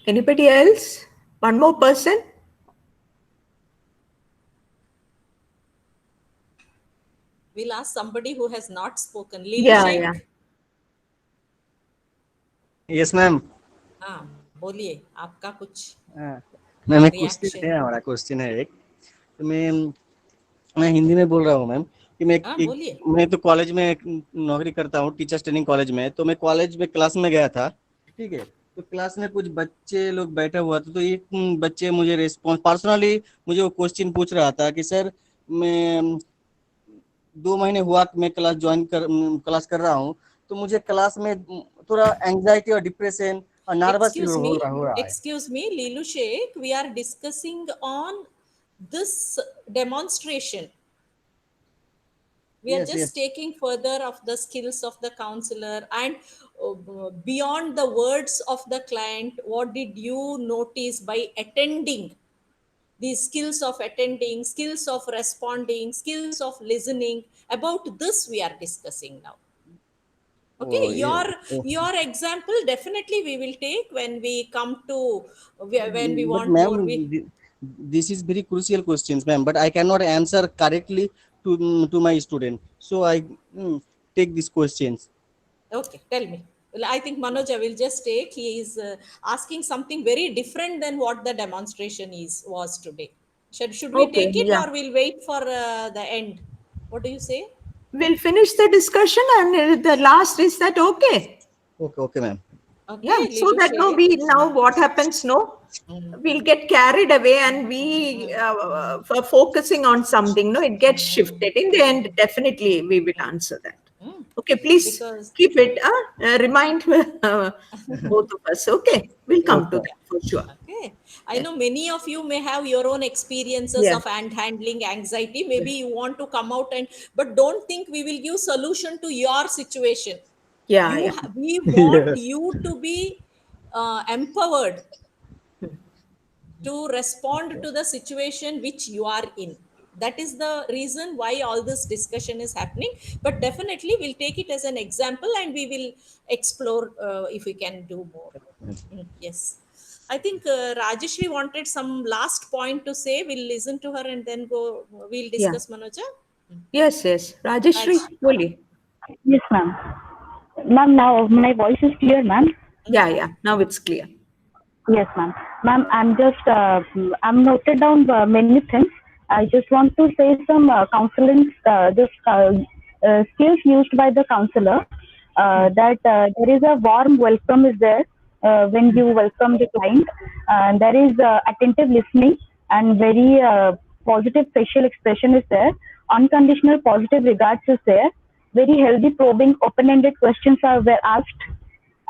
Anybody else? One more person? We'll ask somebody who has not spoken. Yeah. Yes, ma'am. हाँ, बोलिए आपका कुछ ma'am एक question है, हमारा question है एक, तो मैं हिंदी में बोल रहा हूँ मैम कि मैं तो कॉलेज में नौकरी करता हूँ, टीचर्स ट्रेनिंग कॉलेज में। तो मैं कॉलेज में क्लास में गया था, ठीक है, तो क्लास में कुछ बच्चे लोग बैठा हुआ था, तो एक बच्चे मुझे रेस्पॉन्स पर्सनली मुझे वो क्वेश्चन पूछ रहा था कि सर मैं 2 महीने हुआ मैं क्लास कर रहा हूँ, तो मुझे क्लास में थोड़ा एंजाइटी और डिप्रेशन और नर्वस हो रहा है। Excuse me, Leelu Sheikh, we are discussing on this demonstration. We are just taking further of the skills of the counselor, and beyond the words of the client, what did you notice by attending? These skills of attending, skills of responding, skills of listening. About this we are discussing now. Okay, your example definitely we will take when we come to when we want more. This is very crucial questions, ma'am, but I cannot answer correctly to my student, so I take these questions. Okay, tell me. Well, I think Manoja will just take. He is asking something very different than what the demonstration was today. Should we Okay, take it, yeah. or we'll wait for the end? What do you say? We'll finish the discussion, and the last, is that okay? Okay, ma'am. Okay, Yeah, so that no, we now what happens, no, we'll get carried away and we for focusing on something, no, it gets shifted. In the end, definitely we will answer that. Okay, please Because keep it, remind both of us. Okay, we'll come to that for sure. okay, I know many of you may have your own experiences Yeah. of handling anxiety. Maybe you want to come out but don't think we will give solution to your situation. Yeah, yeah. We want you to be empowered to respond to the situation which you are in. That is the reason why all this discussion is happening. But definitely we'll take it as an example and we will explore if we can do more. Yes, I think Rajeshri wanted some last point to say. We'll listen to her and then we'll discuss. Manoja. Yes, Rajeshri, fully. Yes, ma'am. Ma'am, now my voice is clear, ma'am. Yeah, now it's clear. Yes, ma'am. Ma'am, I'm noted down many things. I just want to say some counseling, skills used by the counselor. That there is a warm welcome is there when you welcome the client. There is attentive listening and very positive facial expression is there. Unconditional positive regards is there. Very healthy probing, open-ended questions were asked.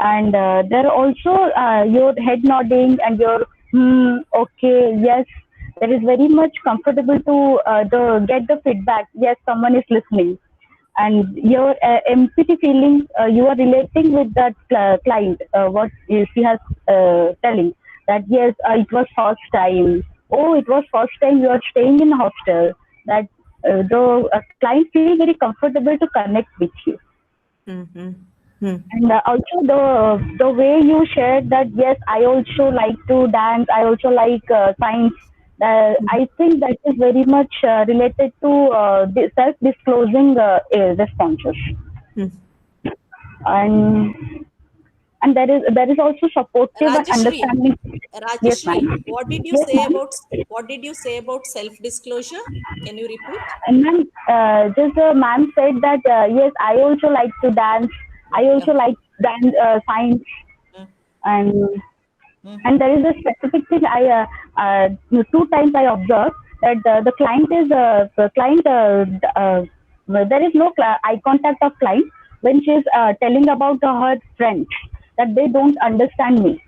And there are also your head nodding and your okay, yes. There is very much comfortable to get the feedback. Yes, someone is listening, and your empathy feeling. You are relating with that client. What she has telling that yes, it was first time. Oh, it was first time you are staying in hostel. That the client feel very comfortable to connect with you. And also the way you shared that yes, I also like to dance, I also like science. I think that is very much related to the self-disclosing responses. And there is also supportive and Rajeshri, understanding. Yes, Rajeshri, ma'am. what did you Yes, say ma'am. about self-disclosure? Can you repeat? And ma'am, just ma'am said that yes, I also like to dance. I also like dance science, and there is a specific thing I 2 times I observed that the client there is no eye contact of client when she is telling about her friends that they don't understand me.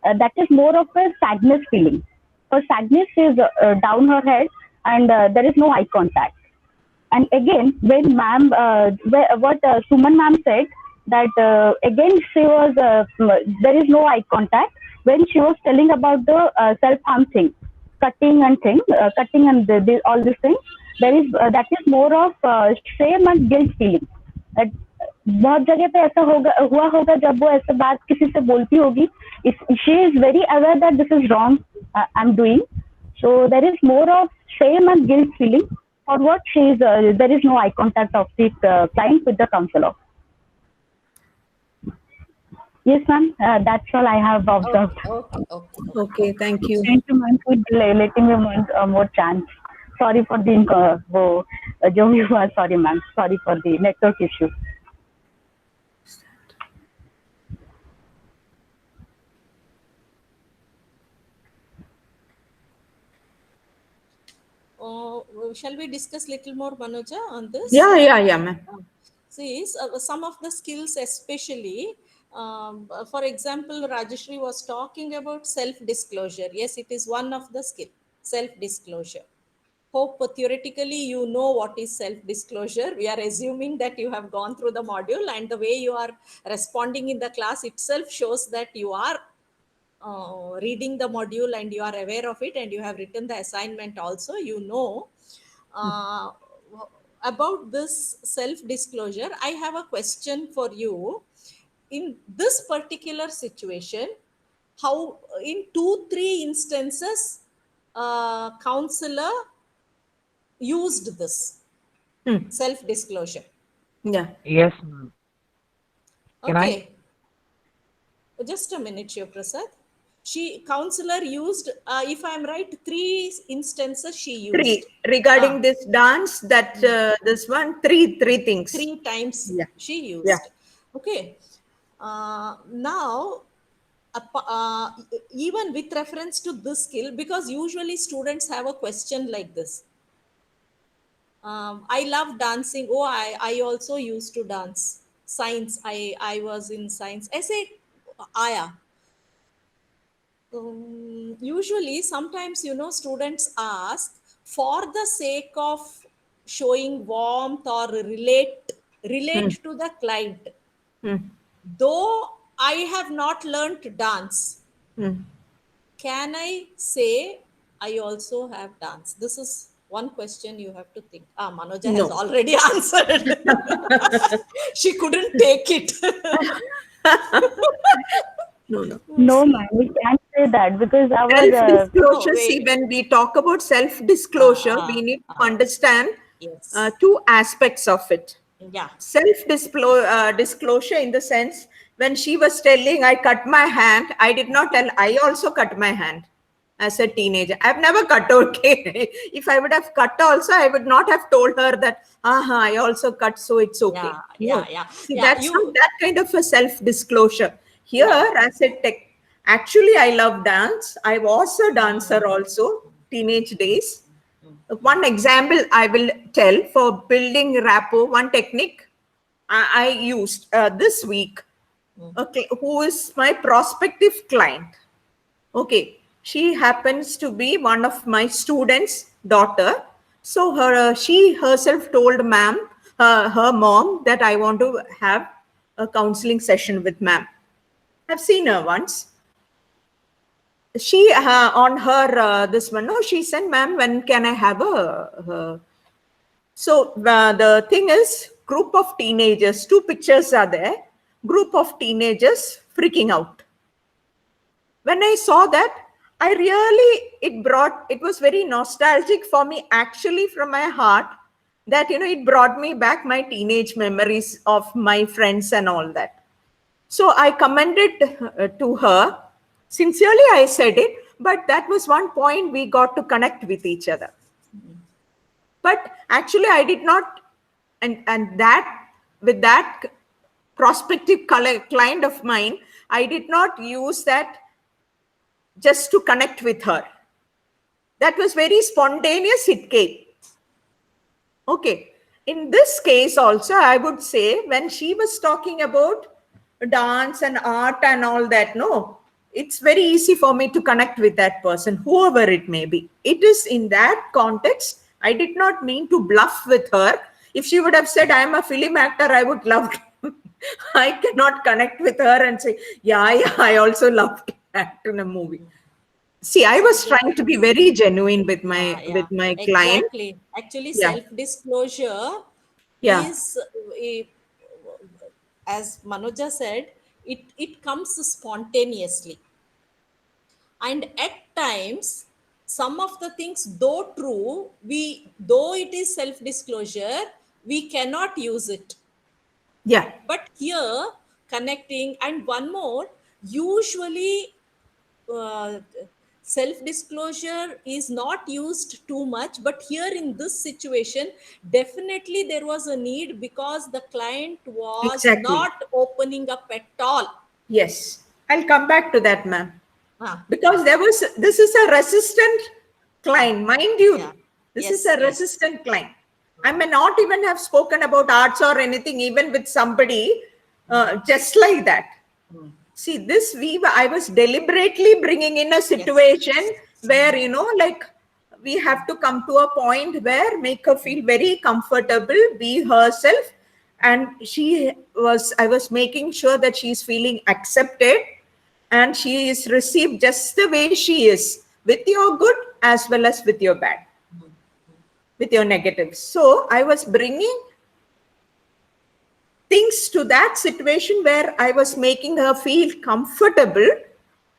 That is more of a sadness feeling. Her sadness is down her head and there is no eye contact. And again, when ma'am, what Suman ma'am said, that again she was, there is no eye contact when she was telling about the self-harm thing, cutting and all these things. There is that is more of shame and guilt feeling. That बहुत जगह पे ऐसा हुआ होगा जब वो ऐसा बात किसी से बोलती होगी. She is very aware that this is wrong I'm doing. So there is more of shame and guilt feeling. For what there is no eye contact of the client with the counselor. Yes, ma'am. That's all I have observed. Okay, thank you. Thank you, ma'am, for letting me more chance. Sorry for the sorry, ma'am. Sorry for the network issue. Shall we discuss little more, Manoja, on this? Yeah, ma'am. See, some of the skills, especially, for example, Rajeshri was talking about self-disclosure. Yes, it is one of the skill, self-disclosure. Hope theoretically you know what is self-disclosure. We are assuming that you have gone through the module, and the way you are responding in the class itself shows that you are reading the module and you are aware of it, and you have written the assignment also. You know about this self-disclosure. I have a question for you. In this particular situation, how in 2-3 instances counselor used this self-disclosure? Yeah. Yes. Can Okay. Just a minute, Shiv Prasad. counselor used, if I'm right, 3 instances she used. 3 regarding this dance, that this one, three things. 3 times she used. Yeah. Okay. Now, even with reference to this skill, because usually students have a question like this. I love dancing. Oh, I also used to dance. Science. I was in science. I say, Aya. Usually, sometimes, students ask for the sake of showing warmth or relate to the client. Though I have not learnt dance, can I say I also have dance? This is one question you have to think. Manoja has already answered. She couldn't take it. No, ma'am, we can't say that because our self-disclosure. See, when we talk about self-disclosure, we need to understand 2 aspects of it. Yeah. Self-disclosure in the sense, when she was telling I cut my hand, I did not tell I also cut my hand as a teenager. I've never cut, okay. If I would have cut also, I would not have told her that, I also cut, so it's okay. See, that's not that kind of a self-disclosure. Here, as a actually, I love dance. I was a dancer also, teenage days. One example I will tell for building rapport, one technique I used this week. Okay, who is my prospective client? Okay, she happens to be one of my students' daughter. So she herself told ma'am, her mom, that I want to have a counseling session with ma'am. I've seen her once. She on her this one, no, she said, ma'am, when can I have a so the thing is, group of teenagers, 2 pictures are there, group of teenagers freaking out. When I saw that, it was very nostalgic for me, actually, from my heart, that it brought me back my teenage memories of my friends and all that. So I commended to her. Sincerely, I said it, but that was one point we got to connect with each other. But actually, I did not, and that with that prospective client of mine, I did not use that just to connect with her. That was very spontaneous, it came. Okay. In this case also, I would say, when she was talking about dance and art and all that, no, it's very easy for me to connect with that person, whoever it may be. It is in that context. I did not mean to bluff with her. If she would have said, I'm a film actor, I would love to. I cannot connect with her and say, yeah, I also love to act in a movie. See, I was trying to be very genuine with my client. Exactly. Actually, self-disclosure is, as Manoja said, it comes spontaneously. And at times, some of the things, though true, though it is self-disclosure, we cannot use it. Yeah. But here, connecting, and one more, usually self-disclosure is not used too much, but here in this situation, definitely there was a need because the client was not opening up at all. Yes, I'll come back to that, ma'am. Because this is a resistant client, mind you. This is a resistant client. I may not even have spoken about arts or anything, even with somebody just like that. See, I was deliberately bringing in a situation where, like, we have to come to a point where make her feel very comfortable, be herself. And I was making sure that she's feeling accepted and she is received just the way she is, with your good as well as with your bad, with your negatives. So I was bringing things to that situation where I was making her feel comfortable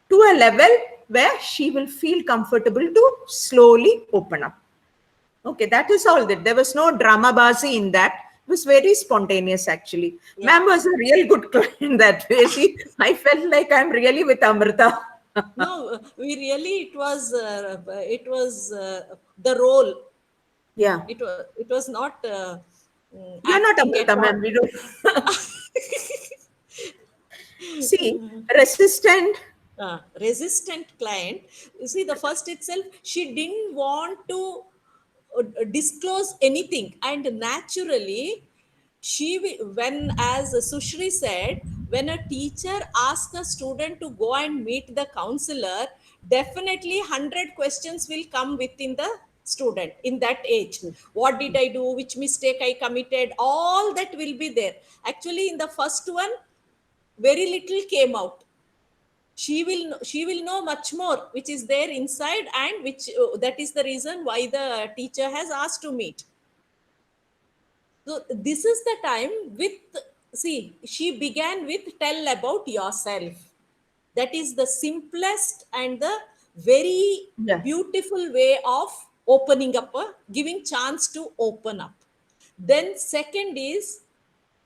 to a level where she will feel comfortable to slowly open up. Okay, that is all that. There was no dramabazi in that. It was very spontaneous, actually. Ma'am was a real good client that way. See, I felt like I'm really with Amrita. No, we really, it was the role. Yeah. It was not You're not acting at Amrita, all. ma'am. We don't. See, resistant. Resistant client. You see, the first itself, she didn't want to disclose anything, and naturally, when, as Sushri said, when a teacher asks a student to go and meet the counselor, definitely 100 questions will come within the student in that age. What did I do? Which mistake I committed? All that will be there. Actually, in the first one, very little came out. She will know much more which is there inside, and which that is the reason why the teacher has asked to meet. So this is the time with, see, she began with tell about yourself. That is the simplest and the very beautiful way of opening up, giving chance to open up. Then second is,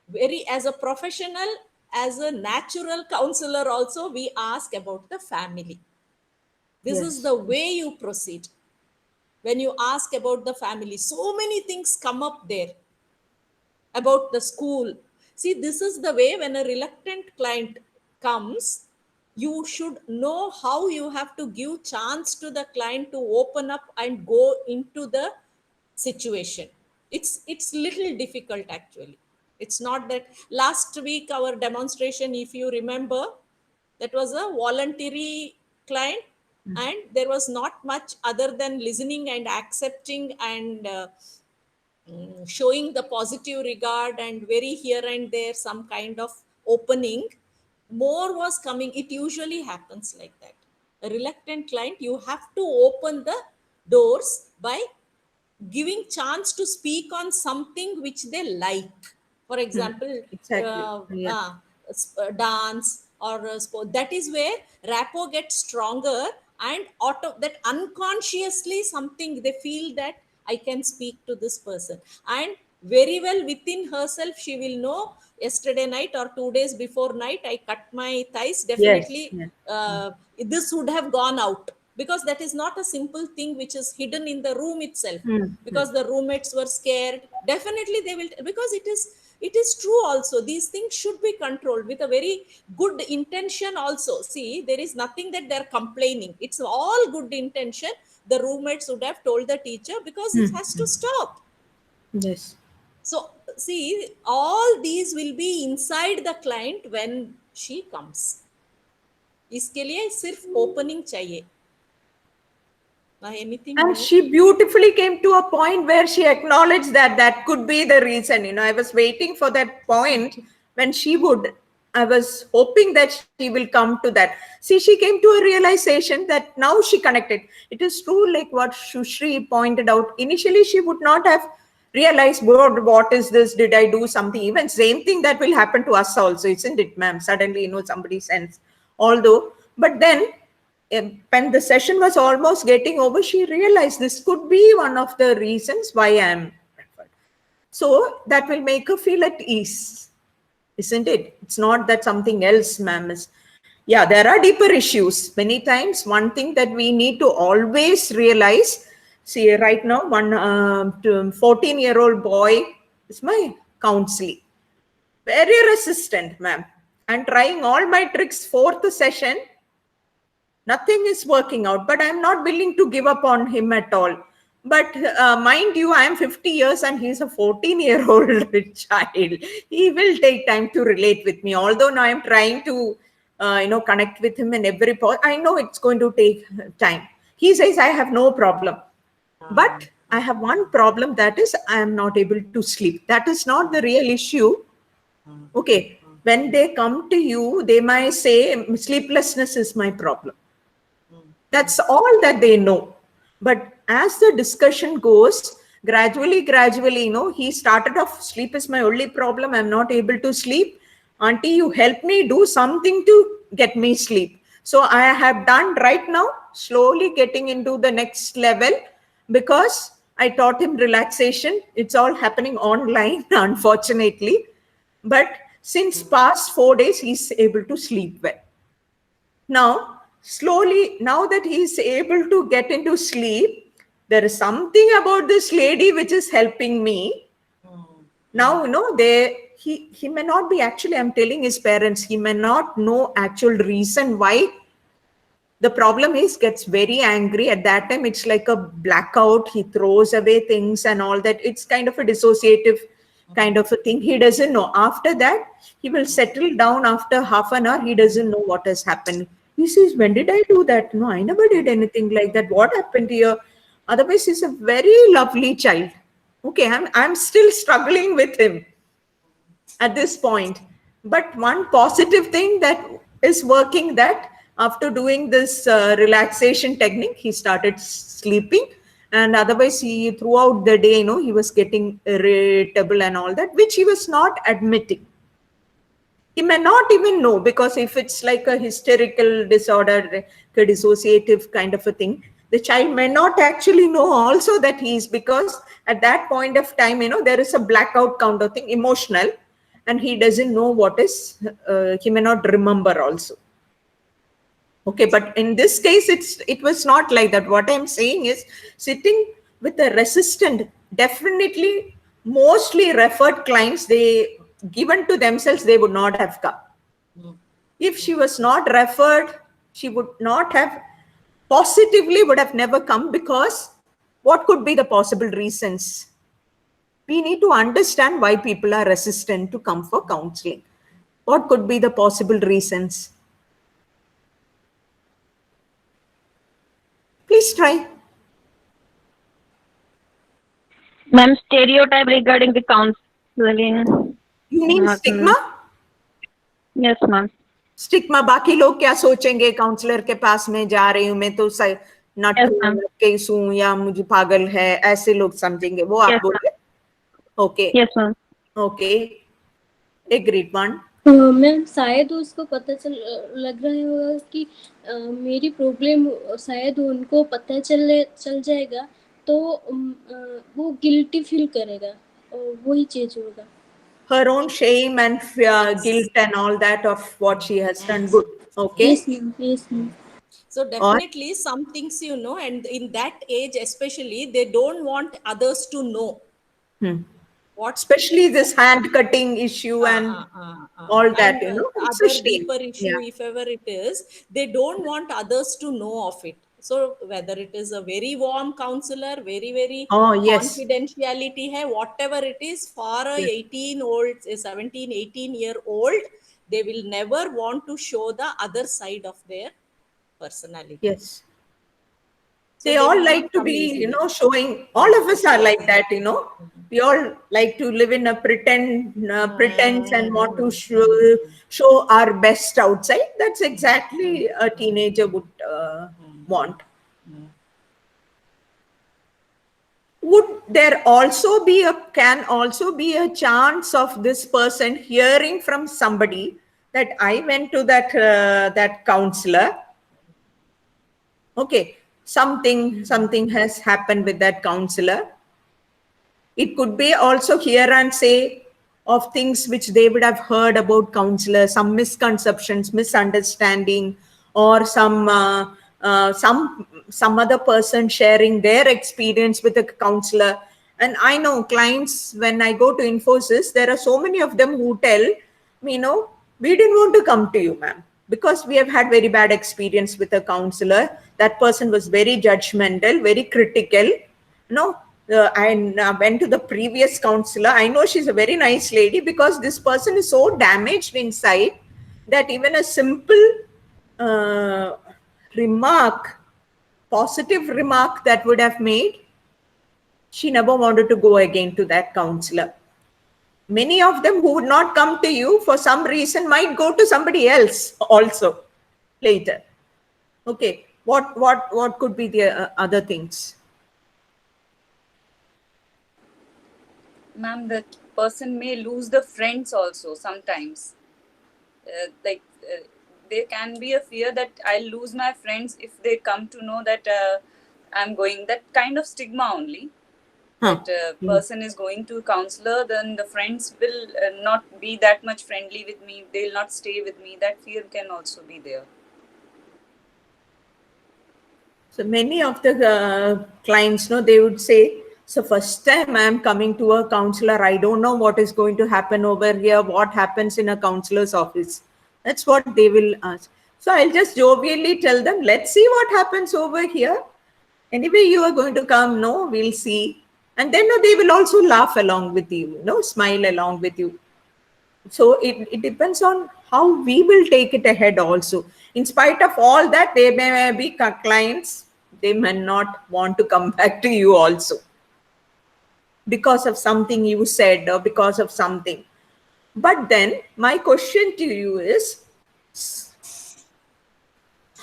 very, as a professional, as a natural counselor also, we ask about the family. This is the way you proceed. When you ask about the family, so many things come up there. About the school. See, this is the way, when a reluctant client comes, you should know how you have to give chance to the client to open up and go into the situation. It's little difficult actually. It's not that. Last week, our demonstration, if you remember, that was a voluntary client, and there was not much other than listening and accepting and showing the positive regard, and very here and there some kind of opening. More was coming. It usually happens like that. A reluctant client, you have to open the doors by giving chance to speak on something which they like. For example, dance or sport. That is where rapport gets stronger, and that unconsciously something they feel that I can speak to this person. And very well within herself, she will know, yesterday night or 2 days before night, I cut my thighs. Definitely, this would have gone out. Because that is not a simple thing which is hidden in the room itself. Because the roommates were scared. Definitely they will, because it is true also. These things should be controlled with a very good intention also. See, there is nothing that they're complaining. It's all good intention. The roommates would have told the teacher, because it has to stop. Yes. So, see, all these will be inside the client when she comes. इसके लिए सिर्फ opening चाहिए. Anything and more? She beautifully came to a point where she acknowledged that could be the reason. I was waiting for that point when she would. I was hoping that she will come to that. See, she came to a realization that now she connected. It is true, like what Sushri pointed out. Initially, she would not have realized, what is this? Did I do something? Even same thing that will happen to us also, isn't it, ma'am? Suddenly, somebody sends. Although, but then when the session was almost getting over, she realized this could be one of the reasons why I am referred. So that will make her feel at ease, isn't it? It's not that something else, ma'am, is. Yeah, there are deeper issues. Many times, one thing that we need to always realize, see, right now, one 14-year-old boy is my counselee. Very resistant, ma'am. I'm trying all my tricks, fourth session. Nothing is working out, but I'm not willing to give up on him at all. But mind you, I am 50 years and he's a 14-year-old child. He will take time to relate with me. Although now I'm trying to, connect with him in every point. I know it's going to take time. He says, I have no problem. But I have one problem, that is I am not able to sleep. That is not the real issue. Okay. When they come to you, they might say sleeplessness is my problem. That's all that they know. But as the discussion goes, gradually, he started off, sleep is my only problem. I'm not able to sleep. Auntie, you help me do something to get me sleep. So I have done right now, slowly getting into the next level, because I taught him relaxation. It's all happening online, unfortunately. But since past 4 days, he's able to sleep well. Now, slowly, now that he's able to get into sleep, there is something about this lady which is helping me. Now, he may not be, actually, I'm telling his parents, he may not know actual reason why. The problem is, gets very angry at that time. It's like a blackout. He throws away things and all that. It's kind of a dissociative kind of a thing. He doesn't know. After that, he will settle down after half an hour. He doesn't know what has happened. He says, when did I do that? No, I never did anything like that. What happened here? Otherwise, he's a very lovely child. Okay, I'm still struggling with him at this point. But one positive thing that is working, that after doing this relaxation technique, he started sleeping. And otherwise, he throughout the day, he was getting irritable and all that, which he was not admitting. He may not even know, because if it's like a hysterical disorder, a dissociative kind of a thing, the child may not actually know also that he's, because at that point of time, there is a blackout kind of thing, emotional, and he doesn't know what is, he may not remember also. Okay, but in this case, it was not like that. What I'm saying is, sitting with a resistant, definitely, mostly referred clients, they given to themselves, they would not have come. If she was not referred, she would not have, positively would have never come, because what could be the possible reasons? We need to understand why people are resistant to come for counseling. What could be the possible reasons? Please try. Ma'am, stereotype regarding the counseling. You mean stigma? Yes, ma'am. Stigma, बाकी लोग क्या सोचेंगे, counsellor के पास में जा रही हूँ मैं तो केस हूँ या मुझे पागल है, ऐसे लोग समझेंगे, वो आप बोले? Okay, yes ma'am, okay, agreed one. Ma'am, शायद उसको पता लग रहा होगा कि मेरी प्रॉब्लम शायद उनको पता चल जाएगा, तो वो गिल्टी फील करेगा, वही चीज होगा। Her own shame and guilt and all that of what she has done good. Okay. Yes, ma'am. Yes, ma'am. So definitely some things, and in that age especially, they don't want others to know. What, especially this hand cutting issue and all that, and, it's other a shame. deeper issue, if ever it is, they don't want others to know of it. So whether it is a very warm counselor, very confidentiality hai, whatever it is, for a 17, 18-year-old, they will never want to show the other side of their personality. Yes. They all like to be, showing, all of us are like that, we all like to live in a pretense and want to show our best outside. That's exactly a teenager would want. Would there also be can also be a chance of this person hearing from somebody that I went to that counselor? Okay, something has happened with that counselor. It could be also hear and say of things which they would have heard about counselors, some misconceptions, misunderstanding, or some other person sharing their experience with a counselor. And I know clients, when I go to Infosys, there are so many of them who tell me, we didn't want to come to you, ma'am, because we have had very bad experience with a counselor. That person was very judgmental, very critical. I went to the previous counselor. I know she's a very nice lady, because this person is so damaged inside that even a simple positive remark that would have made, she never wanted to go again to that counselor. Many of them who would not come to you for some reason might go to somebody else also later. Okay, what could be the other things? Ma'am, the person may lose the friends also sometimes. There can be a fear that I'll lose my friends if they come to know that I'm going, that kind of stigma only. That person is going to a counselor, then the friends will not be that much friendly with me. They'll not stay with me. That fear can also be there. So many of the clients, no, they would say, so first time I am coming to a counselor, I don't know what is going to happen over here, what happens in a counselor's office. That's what they will ask. So I'll just jovially tell them, let's see what happens over here. Anyway, you are going to come, no, we'll see. And then no, they will also laugh along with you, no, smile along with you. So it depends on how we will take it ahead also. In spite of all that, they may be clients, they may not want to come back to you also because of something you said or because of something. But then my question to you is,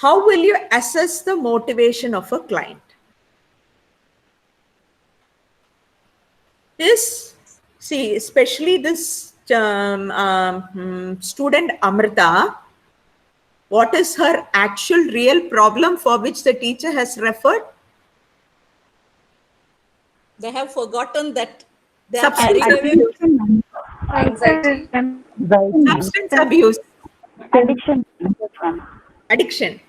how will you assess the motivation of a client? This, see, especially this student Amrita, what is her actual real problem for which the teacher has referred? They have forgotten that they are Substance carried away. abuse. Anxiety. Substance abuse. Addiction. Addiction.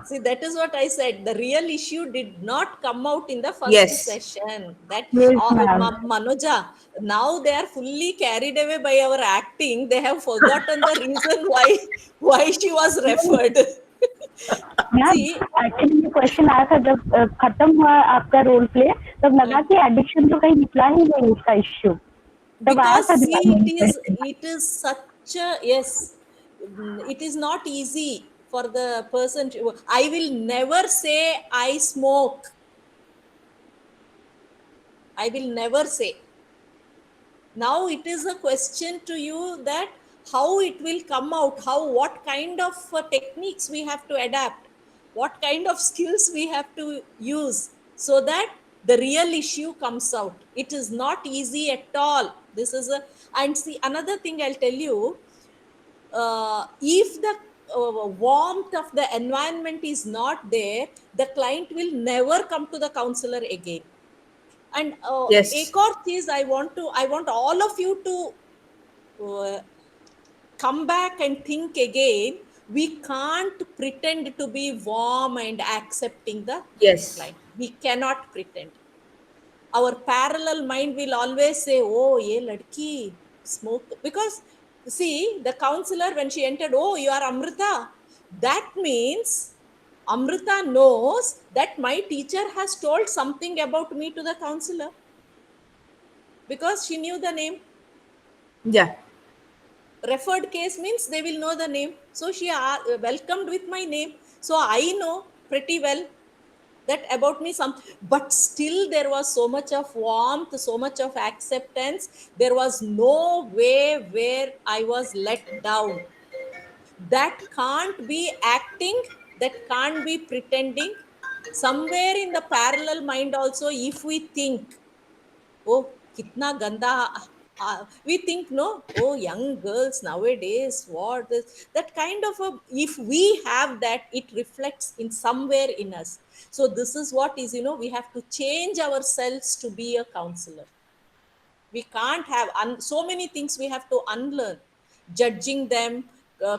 See, that is what I said. The real issue did not come out in the first Yes. session. That Yes, ma'am. Manoja, now they are fully carried away by our acting. They have forgotten the reason why she was referred. Ma'am See, actually ये question आया था जब खत्म हुआ आपका role play, तब लगा कि एडिक्शन तो कहीं निकला ही नहीं उसका इश्यू, तब आया because था see, दिमाग में it is such a, yes, it is not easy for the person to, I will never say I smoke. I will never say. Now it is a question to you that how it will come out, what kind of techniques we have to adapt, what kind of skills we have to use so that the real issue comes out. It is not easy at all. This is a, and see, another thing I'll tell you, if the warmth of the environment is not there, the client will never come to the counselor again. And Yes. एक और चीज I want all of you to come back and think again. We can't pretend to be warm and accepting the Yes. client. We cannot pretend. Our parallel mind will always say, oh, ye ladki smoke. Because see, the counselor, when she entered, oh, you are Amrita. That means Amrita knows that my teacher has told something about me to the counselor because she knew the name. Yeah. Referred case means they will know the name. So she welcomed with my name. So I know pretty well that about me but still there was so much of warmth, so much of acceptance. There was no way where I was let down. That can't be acting, that can't be pretending. Somewhere in the parallel mind also, if we think, oh, kitna ganda, we think, no, oh, young girls nowadays, what is that kind of a, if we have that, it reflects in somewhere in us. So this is what is, we have to change ourselves to be a counselor. We can't have so many things we have to unlearn, judging them,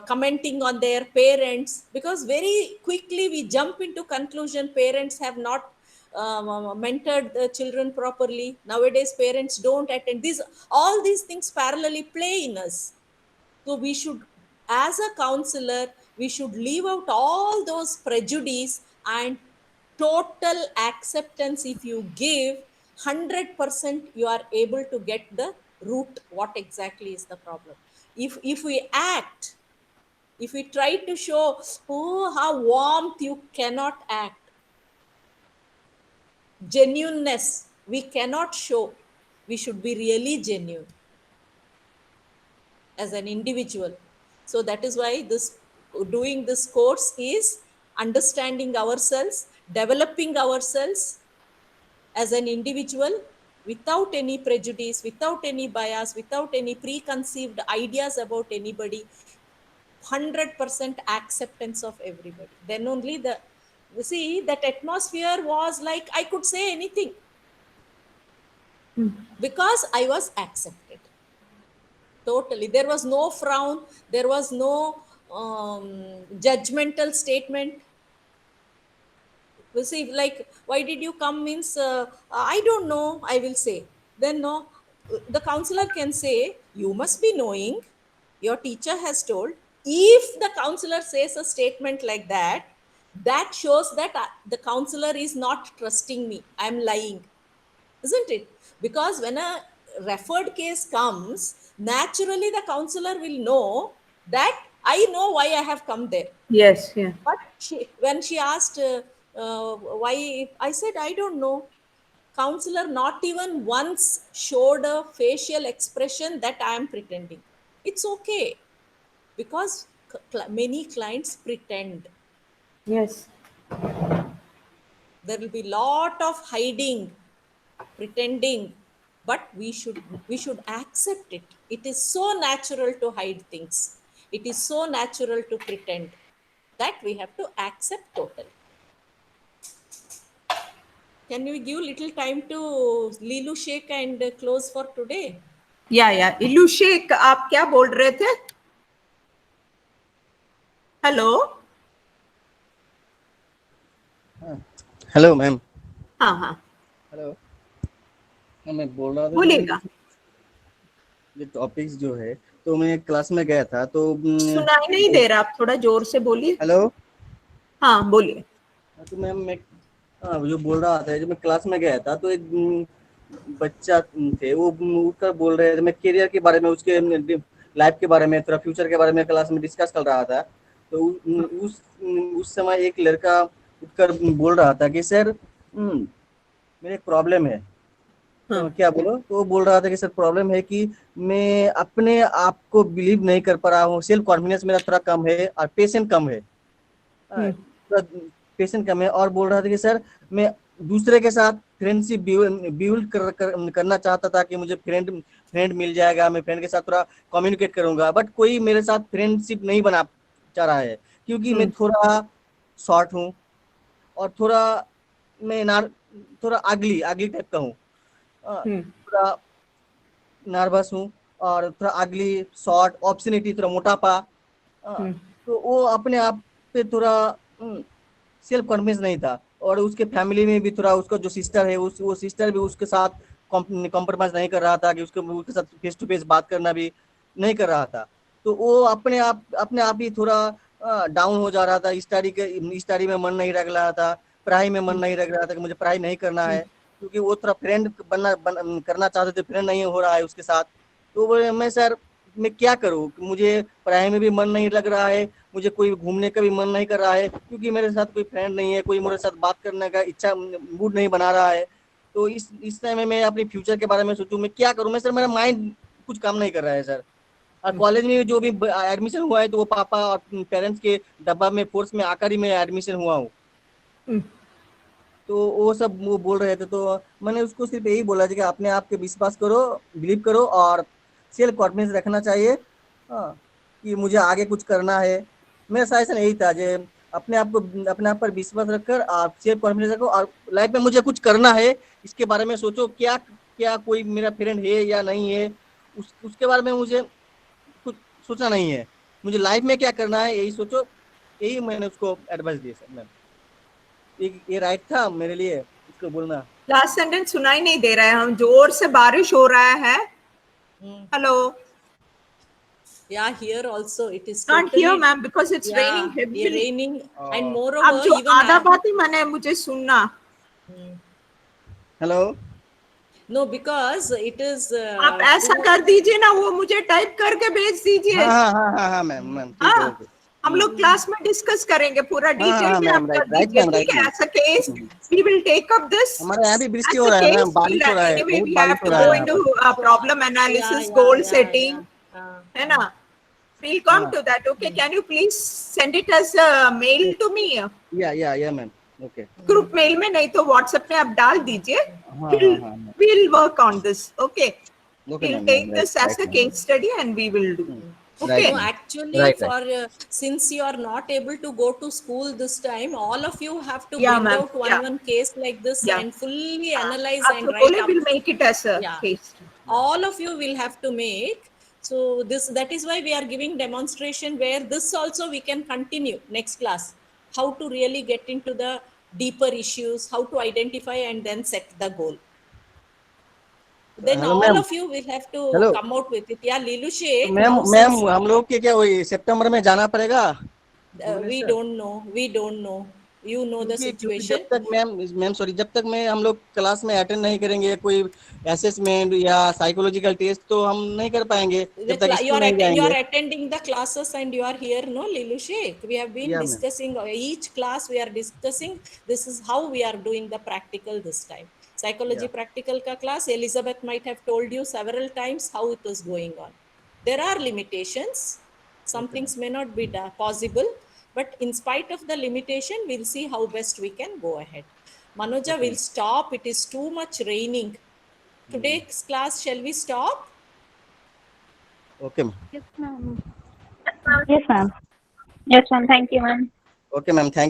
commenting on their parents, because very quickly we jump into conclusion parents have not mentored the children properly. Nowadays parents don't attend these, all these things parallelly play in us. So we should, as a counselor, we should leave out all those prejudice and total acceptance. If you give 100%, you are able to get the root, what exactly is the problem. If we act, if we try to show, oh, how warmth, you cannot act. Genuineness, we cannot show. We should be really genuine as an individual. So that is why doing this course is understanding ourselves, developing ourselves as an individual without any prejudice, without any bias, without any preconceived ideas about anybody, 100% acceptance of everybody. Then only that atmosphere was like I could say anything because I was accepted. Totally. There was no frown. There was no judgmental statement. We'll see, like, why did you come means, I don't know, I will say. Then no, the counselor can say, you must be knowing, your teacher has told. If the counselor says a statement like that, that shows that the counselor is not trusting me. I'm lying, isn't it? Because when a referred case comes, naturally the counselor will know that I know why I have come there. Yes, yeah. But when she asked why, I said, I don't know. Counselor not even once showed a facial expression that I am pretending. It's okay, because many clients pretend. Yes. There will be lot of hiding, pretending, but we should accept it. It is so natural to hide things. It is so natural to pretend, that we have to accept totally. Can you give little time to Lilu Sheikh and close for today? या इलू शेख, आप क्या बोल रहे थे? Hello hello ma'am. हाँ हाँ hello. मैं बोल रहा था, बोलिएगा. ये टॉपिक्स जो है, तो मैं क्लास में गया था तो सुनाई नहीं दे रहा, आप थोड़ा जोर से बोलिए. हेलो. हाँ बोलिए. तो मैम मैं जो बोल रहा था, जब मैं क्लास में गया था तो एक बच्चा थे, वो उठकर बोल रहे थे, मैं करियर के बारे में, उसके लाइफ के बारे में, थोड़ा फ्यूचर के बारे में क्लास में डिस्कस कर रहा था. तो उस समय एक लड़का उठकर बोल रहा था कि सर मेरे एक प्रॉब्लम है. तो क्या बोलो? तो वो बोल रहा था कि सर प्रॉब्लम है कि मैं अपने आप को बिलीव नहीं कर पा रहा हूँ, सेल्फ कॉन्फिडेंस मेरा थोड़ा कम है और पेशेंस कम है. पेशेंट कम है. और बोल रहा था कि सर मैं दूसरे के साथ फ्रेंडशिप बिल्ड करना चाहता था कि मुझे फ्रेंड मिल जाएगा, मैं फ्रेंड के साथ थोड़ा कम्युनिकेट करूंगा, बट कोई मेरे साथ फ्रेंडशिप नहीं बना चाह रहा है, क्योंकि मैं थोड़ा शॉर्ट हूँ और थोड़ा मैं थोड़ा अगली टाइप का हूँ, थोड़ा नर्वस हूँ और थोड़ा अगली, शॉर्ट, ऑब्स्टिनेटी, थोड़ा मोटापा. तो वो अपने आप पे थोड़ा सेल्फ कॉन्फिडेंस नहीं था. और उसके फैमिली में भी थोड़ा, उसका जो सिस्टर है, वो सिस्टर भी उसके साथ कॉम्प्रोमाइज नहीं कर रहा था, कि उसके साथ फेस टू फेस बात करना भी नहीं कर रहा था. तो वो अपने आप ही थोड़ा डाउन हो जा रहा था. स्टडी में मन नहीं लग रहा था, पढ़ाई में मन नहीं लग रहा था कि मुझे पढ़ाई नहीं करना है, क्योंकि वो थोड़ा फ्रेंड करना चाहते थे, फ्रेंड नहीं हो रहा है उसके साथ. तो बोले मैं सर मैं क्या करूँ, मुझे पढ़ाई में भी मन नहीं लग रहा है, मुझे कोई घूमने का भी मन नहीं कर रहा है, क्योंकि मेरे साथ कोई फ्रेंड नहीं है, कोई मेरे साथ बात करने का इच्छा मूड नहीं बना रहा है. तो इस टाइम में मैं अपने फ्यूचर के बारे में सोचूं, मैं क्या करूं. मैं सर मेरा माइंड कुछ काम नहीं कर रहा है सर. और कॉलेज में जो भी एडमिशन हुआ है, तो वो पापा और पेरेंट्स के डब्बा में फोर्स में आकर ही मैं एडमिशन हुआ हूँ. तो वो सब वो बोल रहे थे, तो मैंने उसको सिर्फ यही बोला कि अपने आप के विश्वास करो, बिलीव करो और सेल्फ कॉन्फिडेंस रखना चाहिए. कि मुझे आगे कुछ करना है. मेरा सजेशन यही था, जो अपने आप पर विश्वास रखकर आप सेल्फ कॉन्फिडेंस रखो और लाइफ में मुझे कुछ करना है, इसके बारे में सोचो. क्या कोई मेरा फ्रेंड है या नहीं है, उसके बारे में मुझे कुछ सोचना नहीं है. मुझे लाइफ में क्या करना है यही सोचो. यही मैंने उसको एडवाइस दिया सर. मैम ये राइट था मेरे लिए उसको बोलना. लास्ट सेंटेंस सुनाई नहीं दे रहा है, हम जोर से बारिश हो रहा है. Hello. Yeah, here also it is Can't totally, hear ma'am because it's yeah, raining heavily. Raining, and अब moreover जो even आधा बात ही मैंने मुझे सुनना. Hello. No, because it is. आप ऐसा कर दीजिए ना, वो मुझे टाइप करके भेज दीजिए. हाँ मैम. हम लोग क्लास में डिस्कस करेंगे पूरा डिटेल में. आप कर दीजिए, ठीक है? ऐसा case we will take up this. हमारे यहाँ भी बृष्टि हो रहा है मैम, बारिश हो रहा है, Anyway, बहुत we बारिश have हो to रहा go है. into problem analysis, goal setting, है ना? We'll come to that. Okay, can you please send it as a mail to me? Yeah ma'am. Okay. Group mail में, नहीं तो व्हाट्सएप में आप डाल दीजिए. We'll work on this. Okay. We'll take this as a case study and we will do. Okay. No, actually, since you are not able to go to school this time, all of you have to bring out one case like this and fully analyze and write up. We'll make it as a case. All of you will have to make. So that is why we are giving demonstration, where this also we can continue next class. How to really get into the deeper issues, how to identify and then set the goal. Then Hello, all ma'am. of you will have to Hello. come out with it. Yeah, Lilu Sheikh. Ma'am now ma'am since, हम लोग के क्या वही सितंबर में जाना पड़ेगा? we don't know. We don't know. You know the क्योंकि situation. जब तक मैम सॉरी, जब तक मैं हम लोग क्लास में अटेंड नहीं करेंगे कोई असेसमेंट या साइकोलॉजिकल टेस्ट, तो हम नहीं कर पाएंगे जब तक You स्कूल नहीं you जाएंगे. are attending the classes and you are here, no, Lilu Sheikh? We have been Yeah, ma'am. discussing each class. We are discussing. This is how we are doing the practical this time. Psychology practical ka class. Elizabeth might have told you several times how it was going on. There are limitations. Some things may not be possible, but in spite of the limitation, we'll see how best we can go ahead. Manoja will stop. It is too much raining. Today's class, shall we stop? Okay, ma'am. Yes, ma'am. Yes, ma'am. Yes, ma'am. Thank you, ma'am. Okay, ma'am. Thank you.